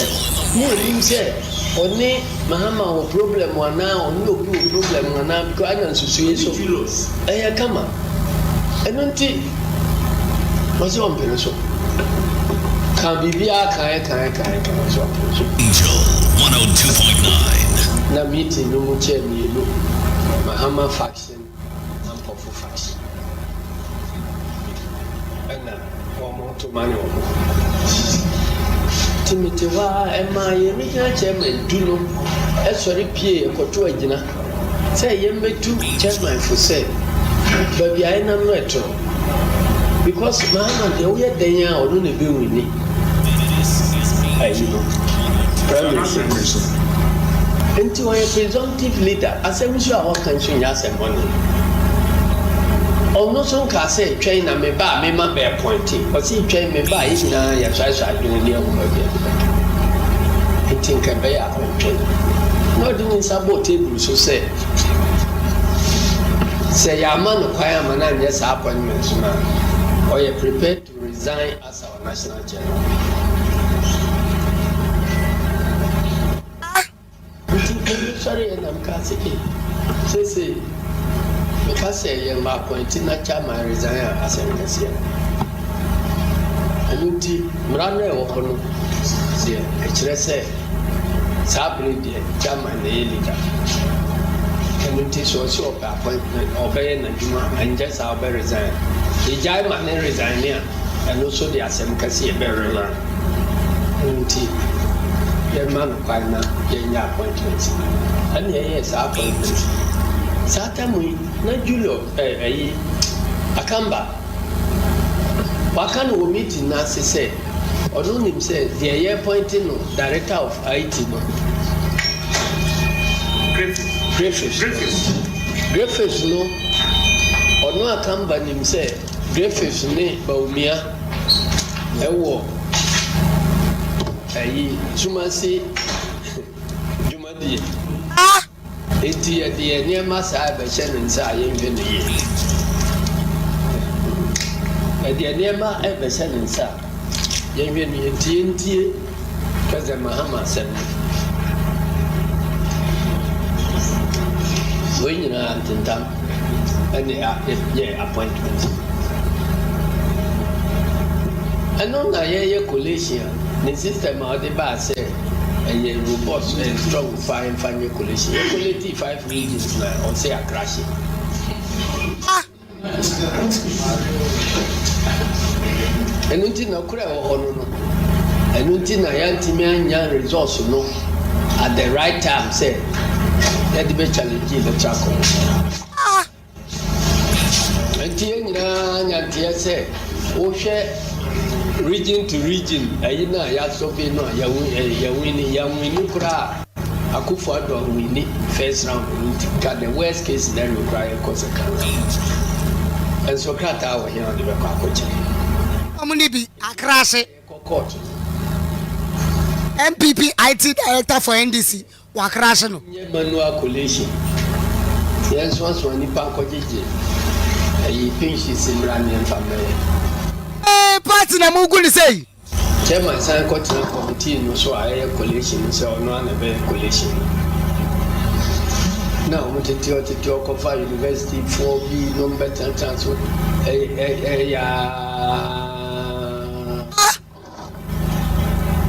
me say, only Mahama or problem one now, no problem one now, because I don't see so. I come up. And until what's on Peruso? Can be can so. Angel 102.9. Na meeting no much me look. Mahama faction and Pofu faction. And one more to money. Timothy wa Emma Yemiga chairman Duno, sorry, Pierre, Cotuagina. Say, Yembe two chairman for say, but I am not because Mahama, the way they are only be with me. I know. Into a presumptive leader, as a visual of country as a money. Or not some can say, train and me by me, my bear pointing, but see, train me by it now, yes, I do near I think a bear train. Not in Sabo table, so say. Say, a man of choir man, and yes, appointments now, or you're prepared to resign as our national general. Sorry, and I'm casting it. Say, because I am appointing a chairman resign as a Messia. And you Mrane or Hono, say, Sabri, chairman, the leader. And it is also appointment, obeying and just our resign. The chairman resign here, and also the Assembly very long. The man of China, the appointments. And yes, appointments. Satamui, not Julio, Akamba. Wakan will meet in Nasi say, or don't him say, the year appointing director of IT. Griffiths, no, or no Akamba him say, Griffiths, ne, Baumia, a war. Sumasi Jumadi. Eti the near Massa Bashan and Saying in the year. At the near Ma Bashan and Sa, young TNT, because the Mahama said, when you know, and they are appointments. I know that your coalition. The system of the bus said a robust and strong fine coalition. You collect 5 regions now, or say a crashing. And until no crowd or no, and until I young resource no at the right time said, let the challenge the charcoal. Until say, oh, share. Region to region, Ayina Yasopi, no, Yawini Kura, akufo-addo winning first round, the worst case scenario require consequence. And so, Kata, we're here on the Bakakoche. Omunibi, Akrase, NPP IT Director for NDC, Wakrasano. Manual collation. Yes, once when you pack a pinch is in Ranian family. Party na Mugu say. Chairman sign continental committee no so I collation so no an collation. Now we take to cover university 4B number 10 chance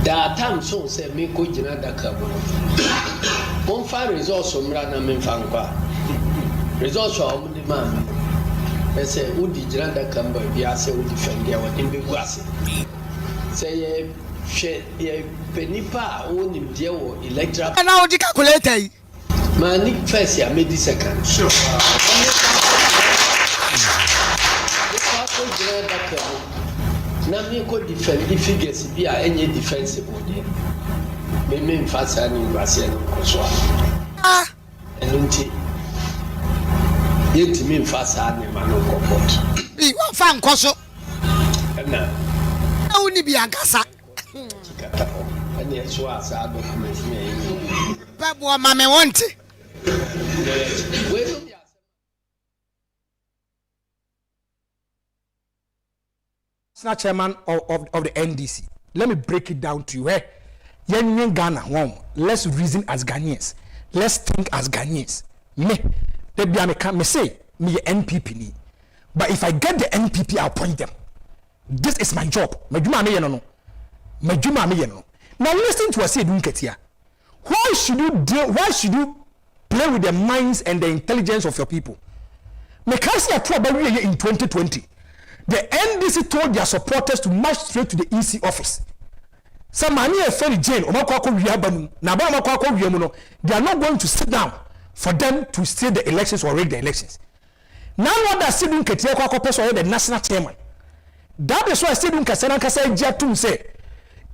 there are times so say me go jina da carbon. One fine results from Rana Minfangwa. Results from the man. They say, who did Janda Camber be as a defend their in the Guasi? Say, a penipa own him dear electoral. And now the calculator. Man, first year, maybe second. Sure. Now, me could defend the figures be any defensible there. Maybe fast and Guasi and Coswa. And until. Yet me fast and man of comfort. Be one fan coso. And now, only be a gassa. And yes, was our documents. But what mamma wanted. Wait. national chairman of the NDC. Let me break it down to you. Yen Ghana, let's reason as Ghanaians. Let's think as Ghanaians. Me say me NPP. But if I get the NPP, I'll point them. This is my job. Now listen to what I say, Dunketia. Why should you play with the minds and the intelligence of your people? In 2020, the NDC told their supporters to march straight to the EC office. They are not going to sit down for them to steal the elections or rig the elections. Now what does Sidun Ketia the national chairman? That is why Sidun Ketia say,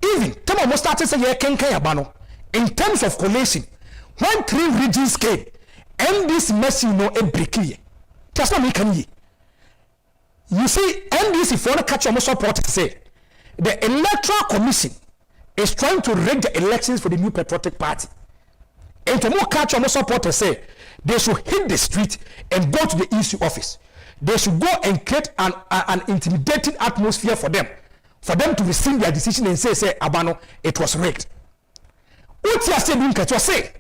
even Tamo started saying in terms of collation, when 3 regions came, NDC messy no a bricky. That's not me can ye. You see, NDC for the catch almost support say the Electoral Commission is trying to rig the elections for the new Patriotic Party. And to more catch almost support say they should hit the street and go to the EC office. They should go and create an intimidating atmosphere for them to rescind their decision and say Abano, it was rigged. What you say, Dunka, say,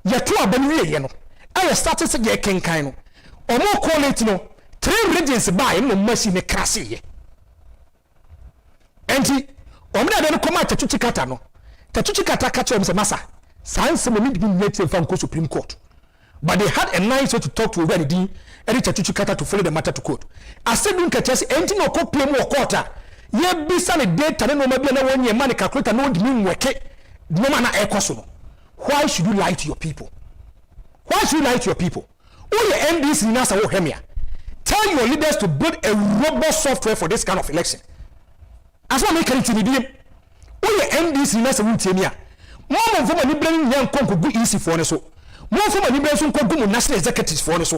you two are being I started to get King Kino. Or more call it, 3 regions by no mercy in the classy. And he, don't come out to Tuchikata. Tuchikata catch him as a massa. Science some need to be made from Supreme Court. But they had a nice way to talk to Ubedi Dean and Tuchikata to follow the matter to court. I said, Dunka, anything or call play more quarter. Ye be sunny date, and no maybe no 1 year money calculator, no mean work. No man why should you lie to your people? Why should you lie to your people? All your MDs in NASA will hear. Tell your leaders to build a robust software for this kind of election. As one make it in all your MDs in NASA will tell me. More of them are bringing young Congo go easy for us. More from an Ibrahim Congo national executives for us.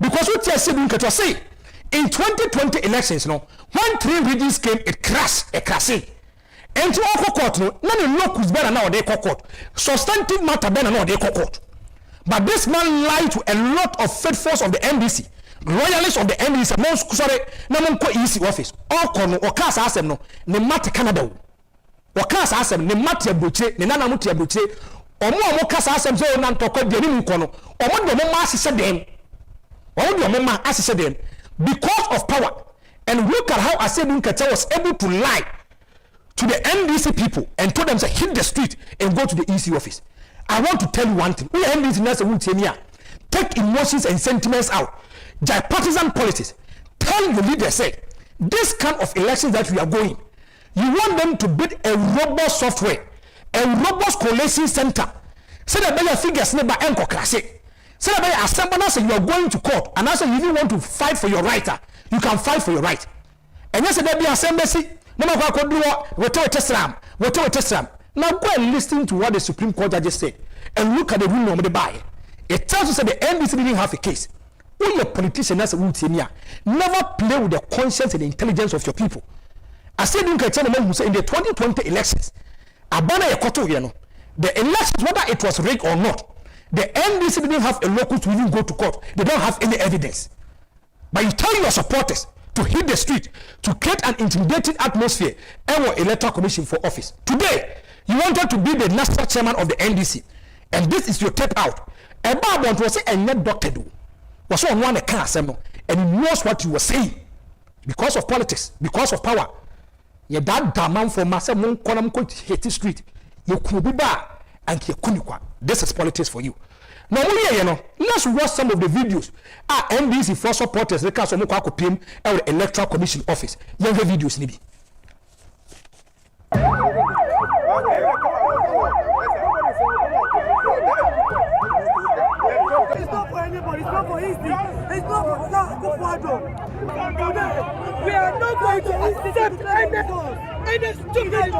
Because what you said, say in 2020 elections, when 3 regions came, it crashed, a crashing. And to all court, none of locals better now they court. Substantive matter better now they court. But this man lied to a lot of faithfuls of the NDC, royalists of the NDC. No, sorry, no one go easy office. All corner or cast ask them no, ne matter Canada. Or cast ask them, ne matter butcher, ne nana mutia butcher, or more cast ask them so non talk the new corner, or what your mama said them, or what your mama said them, because of power. And look at how Asedun Kete was able to lie to the NDC people and told them to hit the street and go to the EC office. I want to tell you one thing. We NDC take emotions and sentiments out. Partisan politics. Tell your leaders, say, this kind of elections that we are going, you want them to build a robust software, a robust collation center. Say that your figures never anchor classic. Say that assembly say you are going to court, and also if you want to fight for your right, you can fight for your right. And yes, there be assembly. Now go and listen to what the Supreme Court judges said and look at the ruling of the buy. It tells us that the NDC didn't have a case. All your politicians as a never play with the conscience and the intelligence of your people. I said in the 2020 elections, the elections, whether it was rigged or not, the NDC didn't have a local to even go to court. They don't have any evidence. But you tell your supporters to hit the street, to create an intimidating atmosphere, and Electoral Commission for office. Today, you wanted to be the national chairman of the NDC, and this is your tape out. And Bob was say, and not Dr. Do. Was on one account, and he knows what you were saying. Because of politics, because of power. You that man for myself, one column could hit the street. You could be bad, and you couldn't. This is politics for you. Now, let's watch some of the videos. NDC for supporters, they can't so much PM the Electoral Commission office. Young videos, maybe. It's not for anybody, it's not for easy. It's not for akufo-addo. We are not going to accept any stupid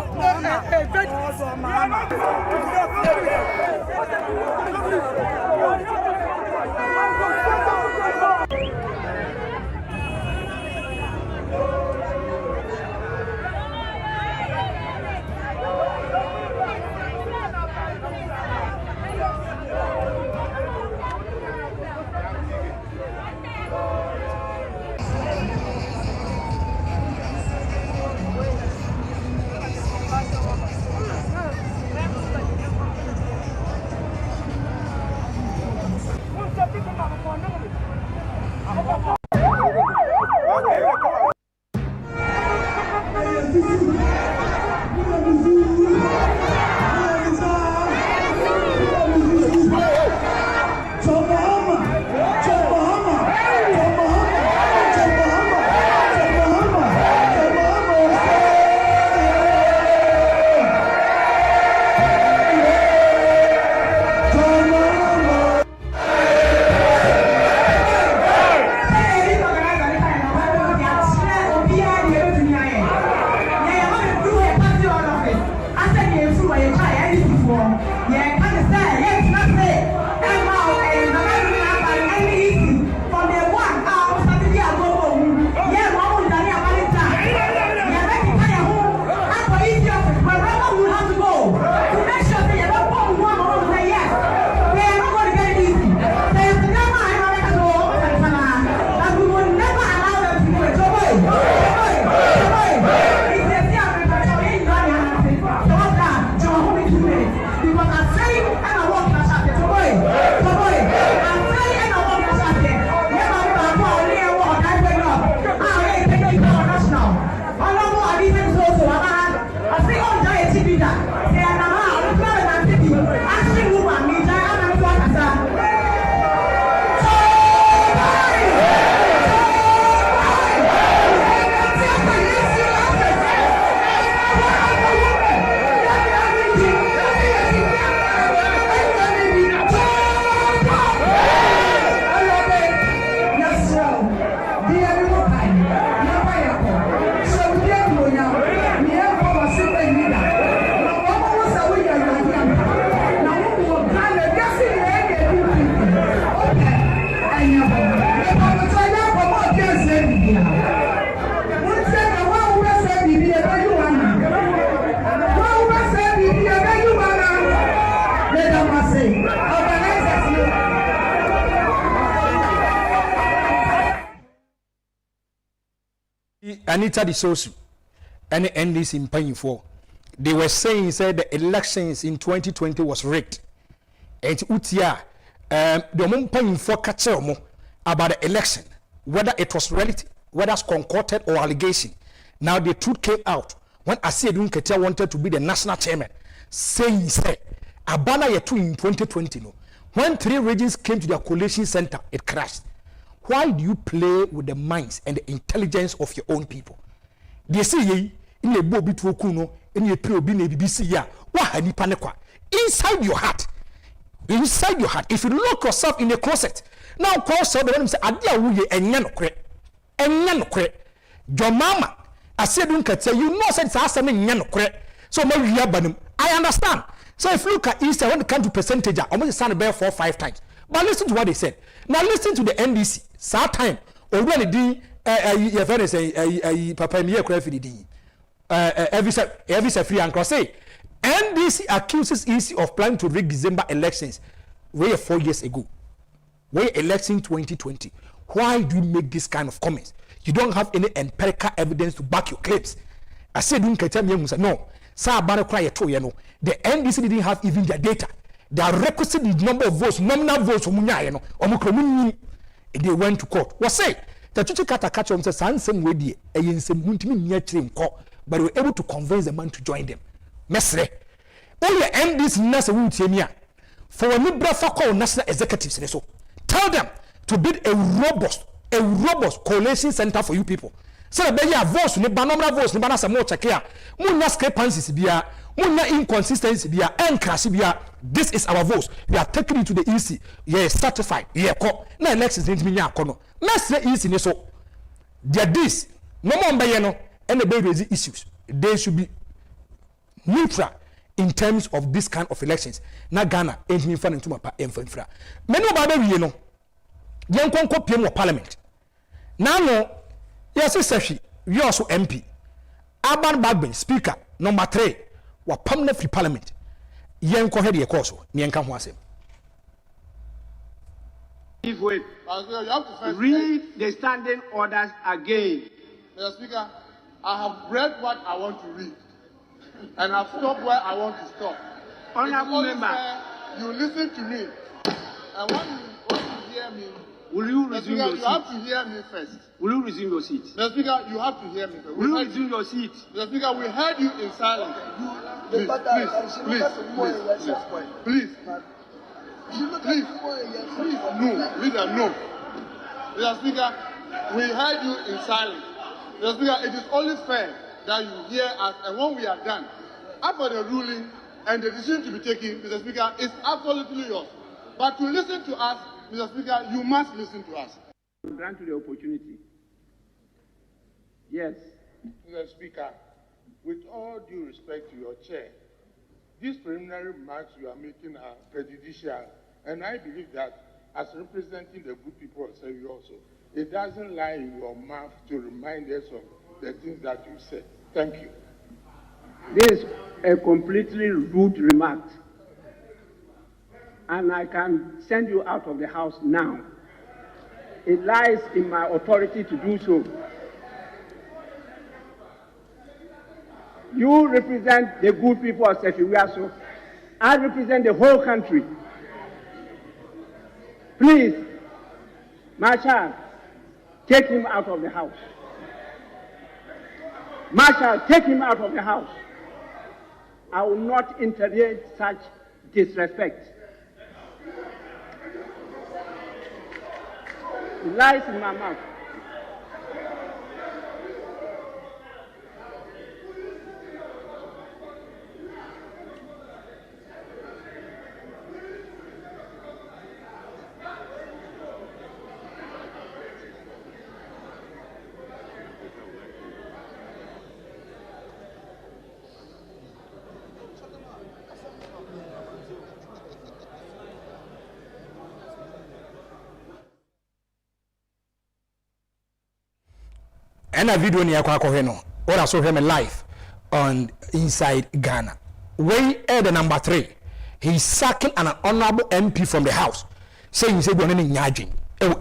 Anita the Sosu and the NDC in paying for. They were saying said the elections in 2020 was rigged. And Utia the mum paying for Kacheomo about the election, whether it was reality, whether it's concocted or allegation. Now the truth came out when Asiedun Ketia wanted to be the national chairman, saying said Abana Yetu in 2020 no. When 3 regions came to their coalition center, it crashed. Why do you play with the minds and the intelligence of your own people? They say in a bobi to okuno in a pre-obi na BBC ya wa ni panekwa inside your heart. Inside your heart, if you lock yourself in a closet, now call so the one say adia wuye enya no kre. Your mama Asiedun Ketia, you know said say enya no kre. So ma wi abanim. I understand. So if you look at Easter, when it comes to percentage, almost sound bear 4 or 5 times. But listen to what they said. Now listen to the NDC. Sad time. Already the friend say Papa Mia Crafty every free and cross say NDC accuses EC of planning to rig December elections. Way 4 years ago. Way election 2020. Why do you make this kind of comments? You don't have any empirical evidence to back your claims. I said don't tell me no. The NDC didn't have even their data. They are requesting the number of votes, nominal votes from Munya. They went to court. What say? The Chuchi Kata catch on the same way, but they were able to convince the man to join them. Mesre. All the NDC Nasa Wutemia for a Libra Fako national executives. So tell them to build a robust coalition center for you people. So the beya votes ne banomra votes ne banasa mo chekia munna discrepancies bia munna inconsistency bia encrash bia. This is our votes. We are taking it to the EC. Yeah, certified. Yeah, na elections didn't mean yakono. Let's say EC ne so. There this no more bayeno and the baby issues. They should be neutral in terms of this kind of elections. Na Ghana ain't me fan into my infra. Many of our you know. Young Conco PM of Parliament. Now no. Yes, Seshi, you also MP. Aban Bagbin, Speaker, number 3, wa permanent free Parliament. Yen ko head ye course, Nienka Hwase. If we read the standing orders again. Mr. Speaker, I have read what I want to read, and I've stopped where I want to stop. Honorable member, you listen to me, and when you hear me, Will you resume your seat? You have to hear me first. Will you resume your seat? Mr. Speaker, you have to hear me first. Will you resume your seat? Mr. Speaker, we heard you in silence. Please. No, leader, no. Mr. Speaker, we heard you in silence. Mr. Speaker, it is only fair that you hear us, and when we are done, after the ruling and the decision to be taken, Mr. Speaker, is absolutely yours. But to listen to us, Mr. Speaker, you must listen to us. Grant you the opportunity. Yes. Mr. Speaker, with all due respect to your chair, these preliminary remarks you are making are prejudicial, and I believe that as representing the good people of Serbia also, it doesn't lie in your mouth to remind us of the things that you said. Thank you. This is a completely rude remark, and I can send you out of the house now. It lies in my authority to do so. You represent the good people of Sefiwiaso. I represent the whole country. Please, Marshal, take him out of the house. Marshal, take him out of the house. I will not tolerate such disrespect. It lies in my mouth. And a video near Kwakoheno, or I saw him live on Inside Ghana. Way the number 3, he's sacking an honorable MP from the house, saying he's going to nyajing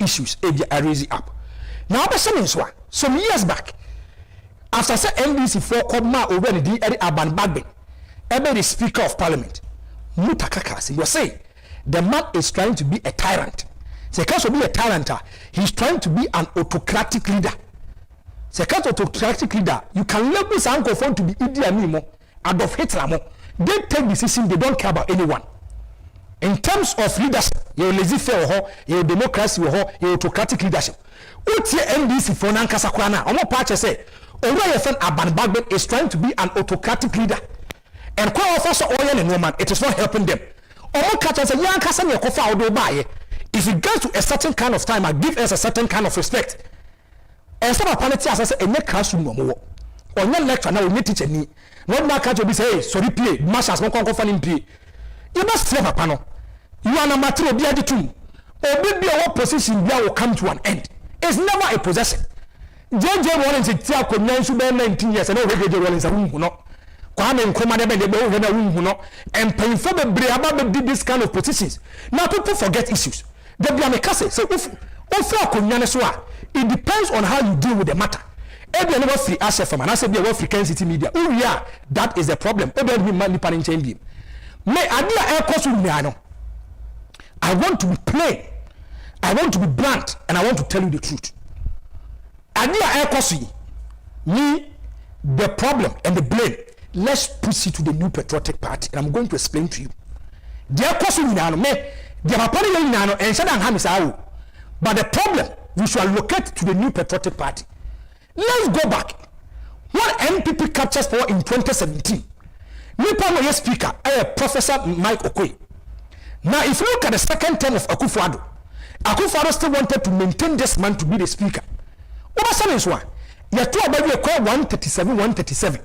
issues, I raise it up. Now, the same is one. Some years back, after say NDC for Kobma over the Aban Bagbe, the Speaker of Parliament, Mutakakasi, you say the man is trying to be a tyrant. So, because to be a tyrant, he's trying to be an autocratic leader. Second autocratic leader, you can label this uncle to be Idi Amin, Addo Frank. They take decision, they don't care about anyone. In terms of leadership, you're laissez-faire, you're democracy, you're autocratic leadership. What's your NDC for Nankasa Kwana? I'm not part of say, over your friend Aban Bagbe is trying to be an autocratic leader. And quite often, oil and woman, it is not helping them. All catchers say, young Kassan, your kofa buy. If it gets to a certain kind of time, I give us a certain kind of respect. And some of the as I say, a net classroom no more. Or not lecture now, we teacher ni. Not my catch will be say, sorry, play, masters, no conquer play. You must save a panel. You are a material be the tomb. Or maybe our position will come to an end. It's never a possession. JJ Rollins is 19 years and over JJ Rollins a room no. Kwame Nkrumah never a room no. And paying for the Breaba did this kind of positions. Now people forget issues. They be a mekase. So it depends on how you deal with the matter. Every never free asset from and I said be a frequency media. Oh yeah, that is the problem. Every man nipping change. May idea air course with me. I want to be plain. I want to be blunt, and I want to tell you the truth. Idea air course me the problem and the blame. Let's push it to the new Patriotic Party, and I'm going to explain to you. The air course me the Parliamentary and said I'm but the problem we should allocate to the new Patriotic Party. Let's go back. When NPP captures power in 2017, Nipa Speaker, Professor Mike Okoye. Now, if you look at the second term of Akufo-Addo, Akufo-Addo still wanted to maintain this man to be the Speaker. What is one? You have to about 137, 137.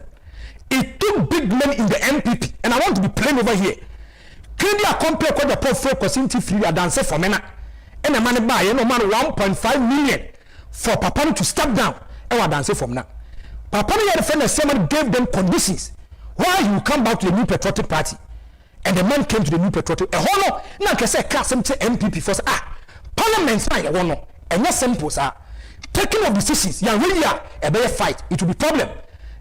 It took big men in the NPP, and I want to be plain over here. Can you compare what the poor folk was into free dance for men? And a man buy no man 1.5 million for Papa to step down. And what dance from now? Papa had a friend and someone gave them conditions. Why you come back to the new Patriotic Party? And the man came to the new Patriotic. A whole lot. Now can say cast some NPP first. Parliament's not one no. And not simple sir. Taking of decisions. You really are a better fight. It will be problem.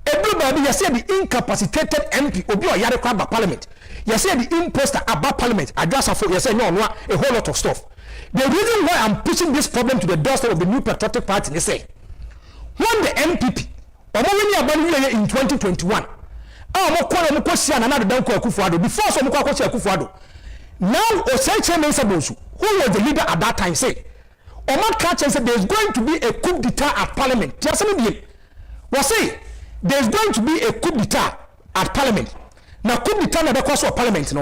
Everybody you say the incapacitated MP obi or yare crab Parliament. You say the imposter about Parliament. Address for you say no a whole lot of stuff. The reason why I'm pushing this problem to the doorstep of the new Patriotic Party, they say, when the NPP, in 2021, before akufo-addo, now Osei Mensabosu, who was the leader at that time, say, Omar Kachen said there's going to be a coup d'etat at Parliament. Just say there's going to be a coup d'etat at Parliament. Now, coup d'etat na the course of Parliament,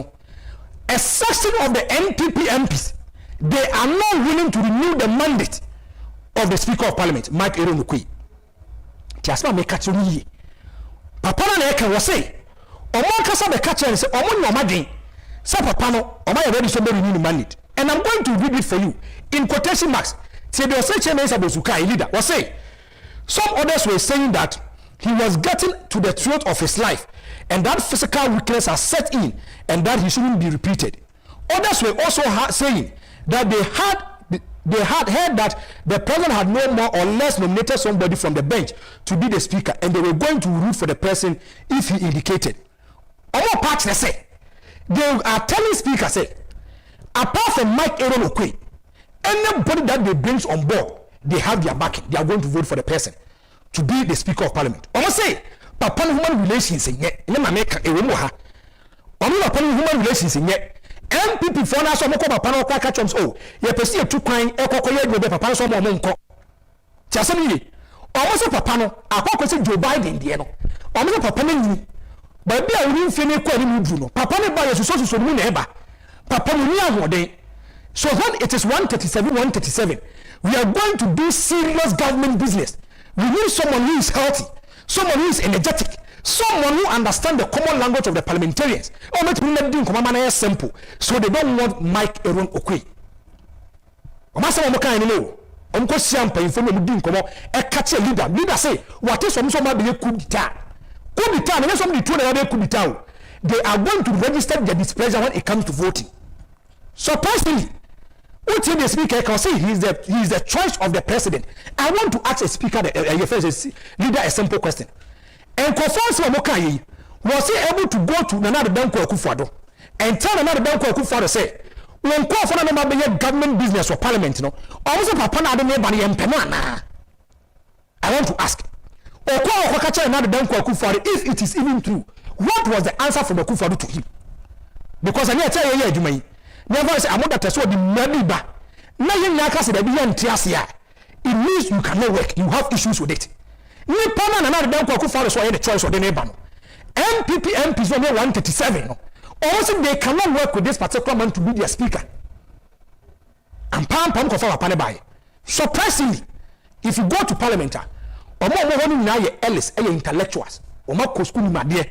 a section of the NPP MPs, they are not willing to renew the mandate of the Speaker of Parliament, Mike Eronukwe. Just make catch you. Papa na eka was say, Omar Kasa the catcher and say, Omar no madin, say Papa no, Omar already so renew the mandate. And I'm going to read it for you in quotation marks. Say the Osei Mensabosuka leader was say, some others were saying that he was getting to the throat of his life, and that physical weakness has set in, and that he shouldn't be repeated. Others were also saying that they had heard that the president had no more or less nominated somebody from the bench to be the speaker, and they were going to root for the person if he indicated. Our party say they are telling speaker say, apart from Mike Eronukwe, anybody that they bring on board, they have their backing. They are going to vote for the person to be the Speaker of Parliament. Almost say, Papa human relations in yet. Nema make a womoha. Papa human relations in yet. MPP for us, Papa no catch oh, ye pursue two crying, Eko Papa so monko. Chasami, almost a Papa no, a Papa Joe Biden, Diano. Almost Papa no, but be a win finish Bruno. Papa no buy a social so win ever. Papa no day. So when it is 137, we are going to do serious government business. We need someone who is healthy, someone who is energetic, someone who understands the common language of the parliamentarians. Oh, let me do command simple. So they don't want Mike Eronukwe. Omasa mo kan ni no. Omko siam pa info me din komo e catch a leader say what is some be coup d'etat. Coup d'etat no some the two na coup d'etat. They are going to register their displeasure when it comes to voting. Surprisingly, what the speaker can say he is the choice of the president. I want to ask a speaker, leader, a simple question. And Kofonsi was he able to go to another Danko akufo-addo and tell another Danko akufo-addo say, when call for another government business or parliament, no, also Papa na na. I want to ask, or call for another Danko akufo-addo if it is even true. What was the answer from akufo-addo to him? Because I tell you, never say I'm not that so the money ba. Na yin ya kase da bi yan tiasia. It means you cannot work. You have issues with it. Ni pana na dan kwa kufa so the choice of the neighbor no. NPP MPs no 137 no. Also they cannot work with this particular man to be their speaker. And pam kofa pane by. Surprisingly, if you go to parliament, omo na ye Ellis intellectuals. Omo ko school ma de.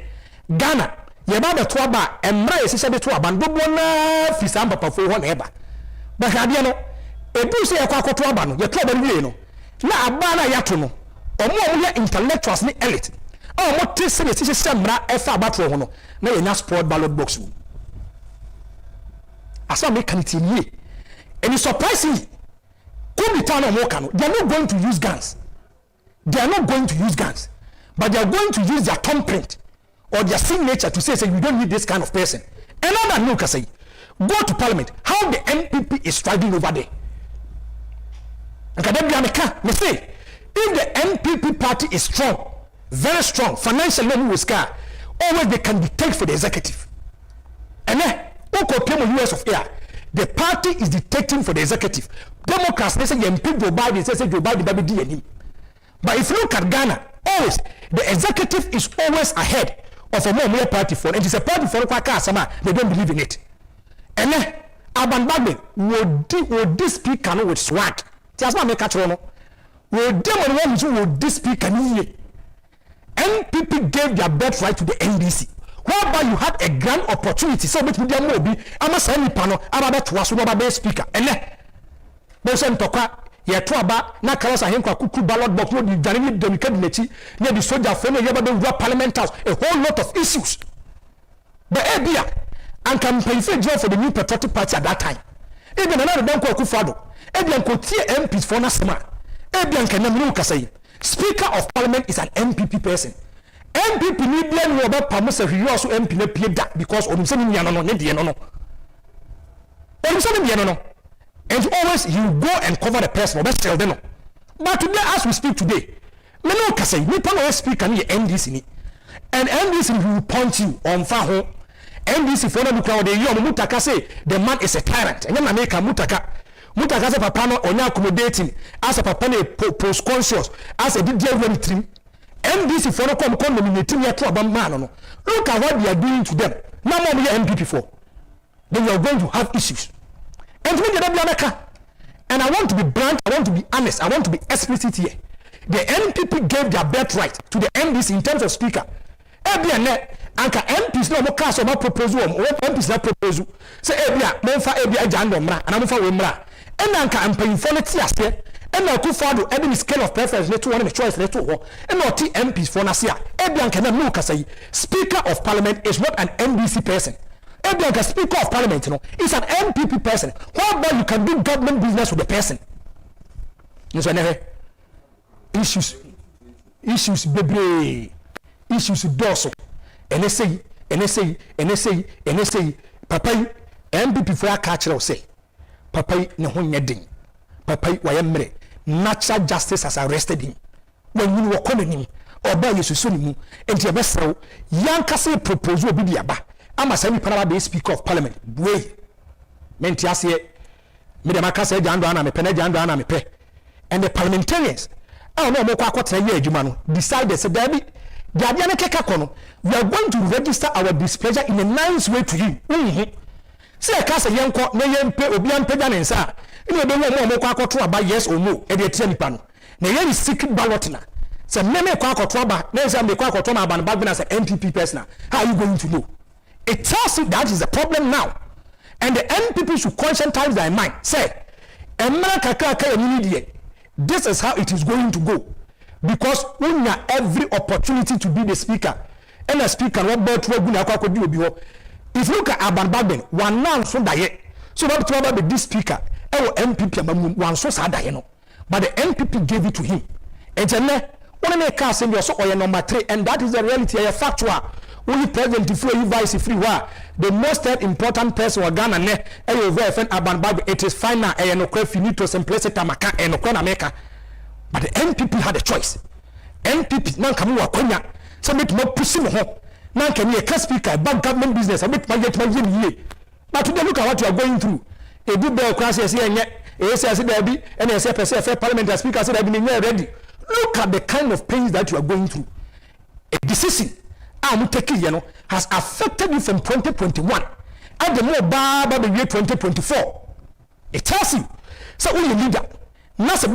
Ghana yeba be to aba emra yesese be to aba ndobo na fisa papa fo ho na eba ba hade no edu se yakwa akoto aba no ye to aba wie no na aba na yato no omo ye intellectuals ni elite omo tese be sese semra efa aba to ho no na ye na sport ballot box wo asa me kan tie and it's surprising Kubita no moka no they are not going to use guns, but they are going to use their thumbprint or their signature to say we don't need this kind of person. And all that can say, go to parliament. How the NPP is striving over there. And say, if the NPP party is strong, very strong, financially always they can dictate for the executive. And then, US of air, the party is dictating for the executive. Democrats, they say MP Joe Biden, they say Joe Biden, baby. But if you look at Ghana, always the executive is always ahead of a more party for, and it's a party for they don't believe in it. And then Aban Bagbe would this speaker with swag. Just want to make a trono. Would this speaker NPP gave their birthright to the NDC. Whereby you had a grand opportunity. So which media will be I'm a semi panel about to was one speaker. And then there's some talk. Ye to aba na kala him kwa kuku ballot box no di janini delicate nechi near the soldier for no yeba do parliament house, a whole lot of issues. But ebia and campaign for the new Patriotic Party at that time. Even another Danko akufo-addo ebia ko tie MPs for na sema ebia kan na mu kasa yi Speaker of Parliament is an MPP person. MPP ni bia no oba pamo se hwi also MP na pie da because onum se ni nya no ne de no no onum se ni no And always he will go and cover the person, but today, as we speak today, me no can say, we can speak and NDC. And NDC will point you on Faho. NDC for the crowd, Mutaka say the man is a tyrant. And then I make a Mutaka say papa no onya accommodating, as a papa post conscious, as a DJ trim. NDC for the come nominating your trouble man. Look at what we are doing to them. No more NPP for. Then you are going to have issues. And I want to be blunt, I want to be honest, I want to be explicit here. The NPP gave their birthright to the NDC in terms of speaker. Anka MPs no more cast or proposal, or MPs not proposal. Say Monfa Jando Mra, and Amufa Wimra. And Anka I'm paying for the TSA, and akufo-addo, any scale of preference, let one choice, let two, and not MPs for Nasia. Ebianka Namuka say, Speaker of Parliament is not an NDC person. Ebianka Speaker of Parliament, is an MPP person. Whereby you can do government business with the person. Issues, baby. Issues dorsal. And they say, Papa, MPP for a catcher say, Papa, no one yedding. Papa, why am I? Natural justice has arrested him. When you were calling him, or by you soon him, and your best so, young Castle proposal be the Abba. I'm a semi-parliament Speaker of Parliament. Way. Mentiasie, Medamaka said, Jandana, me Penajandana, me pay. And the parliamentarians, I don't know what year, Jumano, decided, said, Debbie. We are going to register our displeasure in a nice way to you. Say a cast a young court, may pay Obian Pedan and Sa. You don't know more about yes or no, and the Tianipan. Nay, is secret ballotina. Say, Meme Quack or Traba, there's a Quack or Toma Ban Bagman as an NPP person. How are you going to know? It tells you that is the problem now. And the NPP should concentrate their mind. Say, America, this is how it is going to go. Because we have every opportunity to be the speaker. And the speaker, what about if you look at Aban Bagben, one man so die. So what to be this speaker? MPP, one so sad, but the NPP gave it to him. And then, one of the cars in your so or number 3, and that is the reality, a factual. Only president free, vice free, the most important person of Ghana, Aban Bagben, it is final, and no finito, and place it Tamaka, and no America. But the NPP had a choice. NPP now come to Konya. Somebody more pushing home. Now can you a speaker about government business? A bit my year. But today look at what you are going through. A good bureaucracy is here and yet. And a parliamentary speaker said I've been ready. Look at the kind of pains that you are going through. A decision has affected you from 2021. And the more baba the year 2024. It tells you. So we need that. It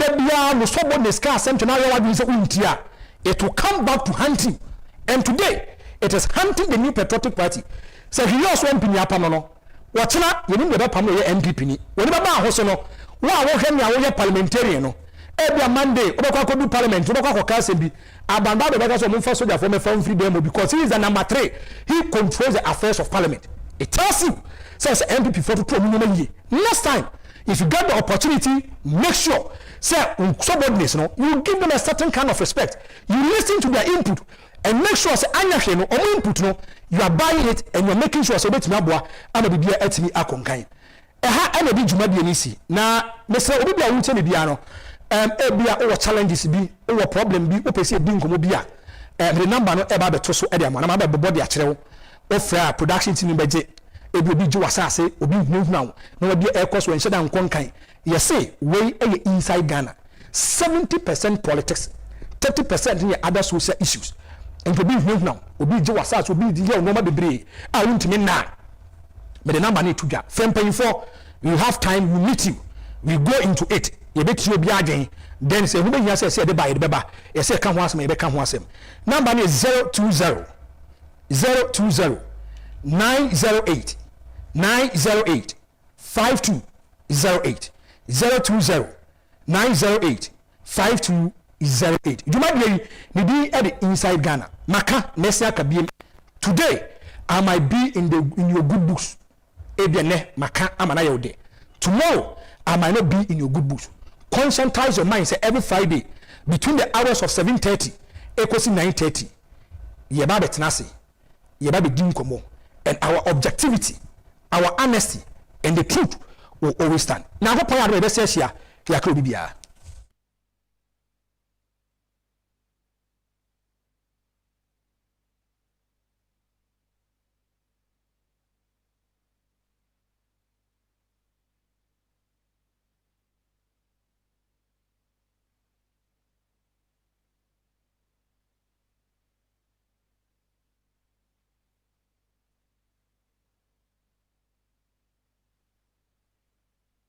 will come back to hunting, and today it is hunting the new Patriotic Party. So he also went to Yapano. What's not? You didn't get up on your NPP. When you are Hosono, why parliamentarian? Every Monday, Obaka do parliament, Obaka Kasebi, Abanda the Vegas of Mufaso from a phone free demo because he is the number 3. He controls the affairs of parliament. It tells you, says NPP for 2 million. Next time. If you get the opportunity, make sure, say, subordinates, you give them a certain kind of respect. You listen to their input and make sure, say, or input, you are buying it and you're making sure, so that Nabwa, and be at me, Akonkai. And a big Jumabianisi. Now, Mr. Obia won't tell me, Biano, Ebia, or challenges be, or problem be, OPC being Comobia. The number not about the Tosso Ediam, and I'm about the body at Trell, or production team budget. It will be Joasase, or be moved now. No be air cost when Shadan Konkai. You say, way inside Ghana. 70% politics, 30% in other social issues. And to be moved now, will be Joasas, will be the year normal debris. I want me now. But the number need to get. From paying for, you have time, we meet you. We go into it. You bet you be again. Then say, who may you say the buy the baba? You say, come once, maybe come once. Number is 020 908 908 5208 020 908 5208. You might be at the inside Ghana. Maka Mesia Kabim. Today I might be in your good books. Ebiane Maka Amanayode. Tomorrow I might not be in your good books. Concentrate your mind. Say every Friday between the hours of 7:30 equals 9:30. Yeba betnasi. Yeba be dim komo. And our objectivity, our honesty, and the truth will always stand. Now, what point are the best here? Yakubia.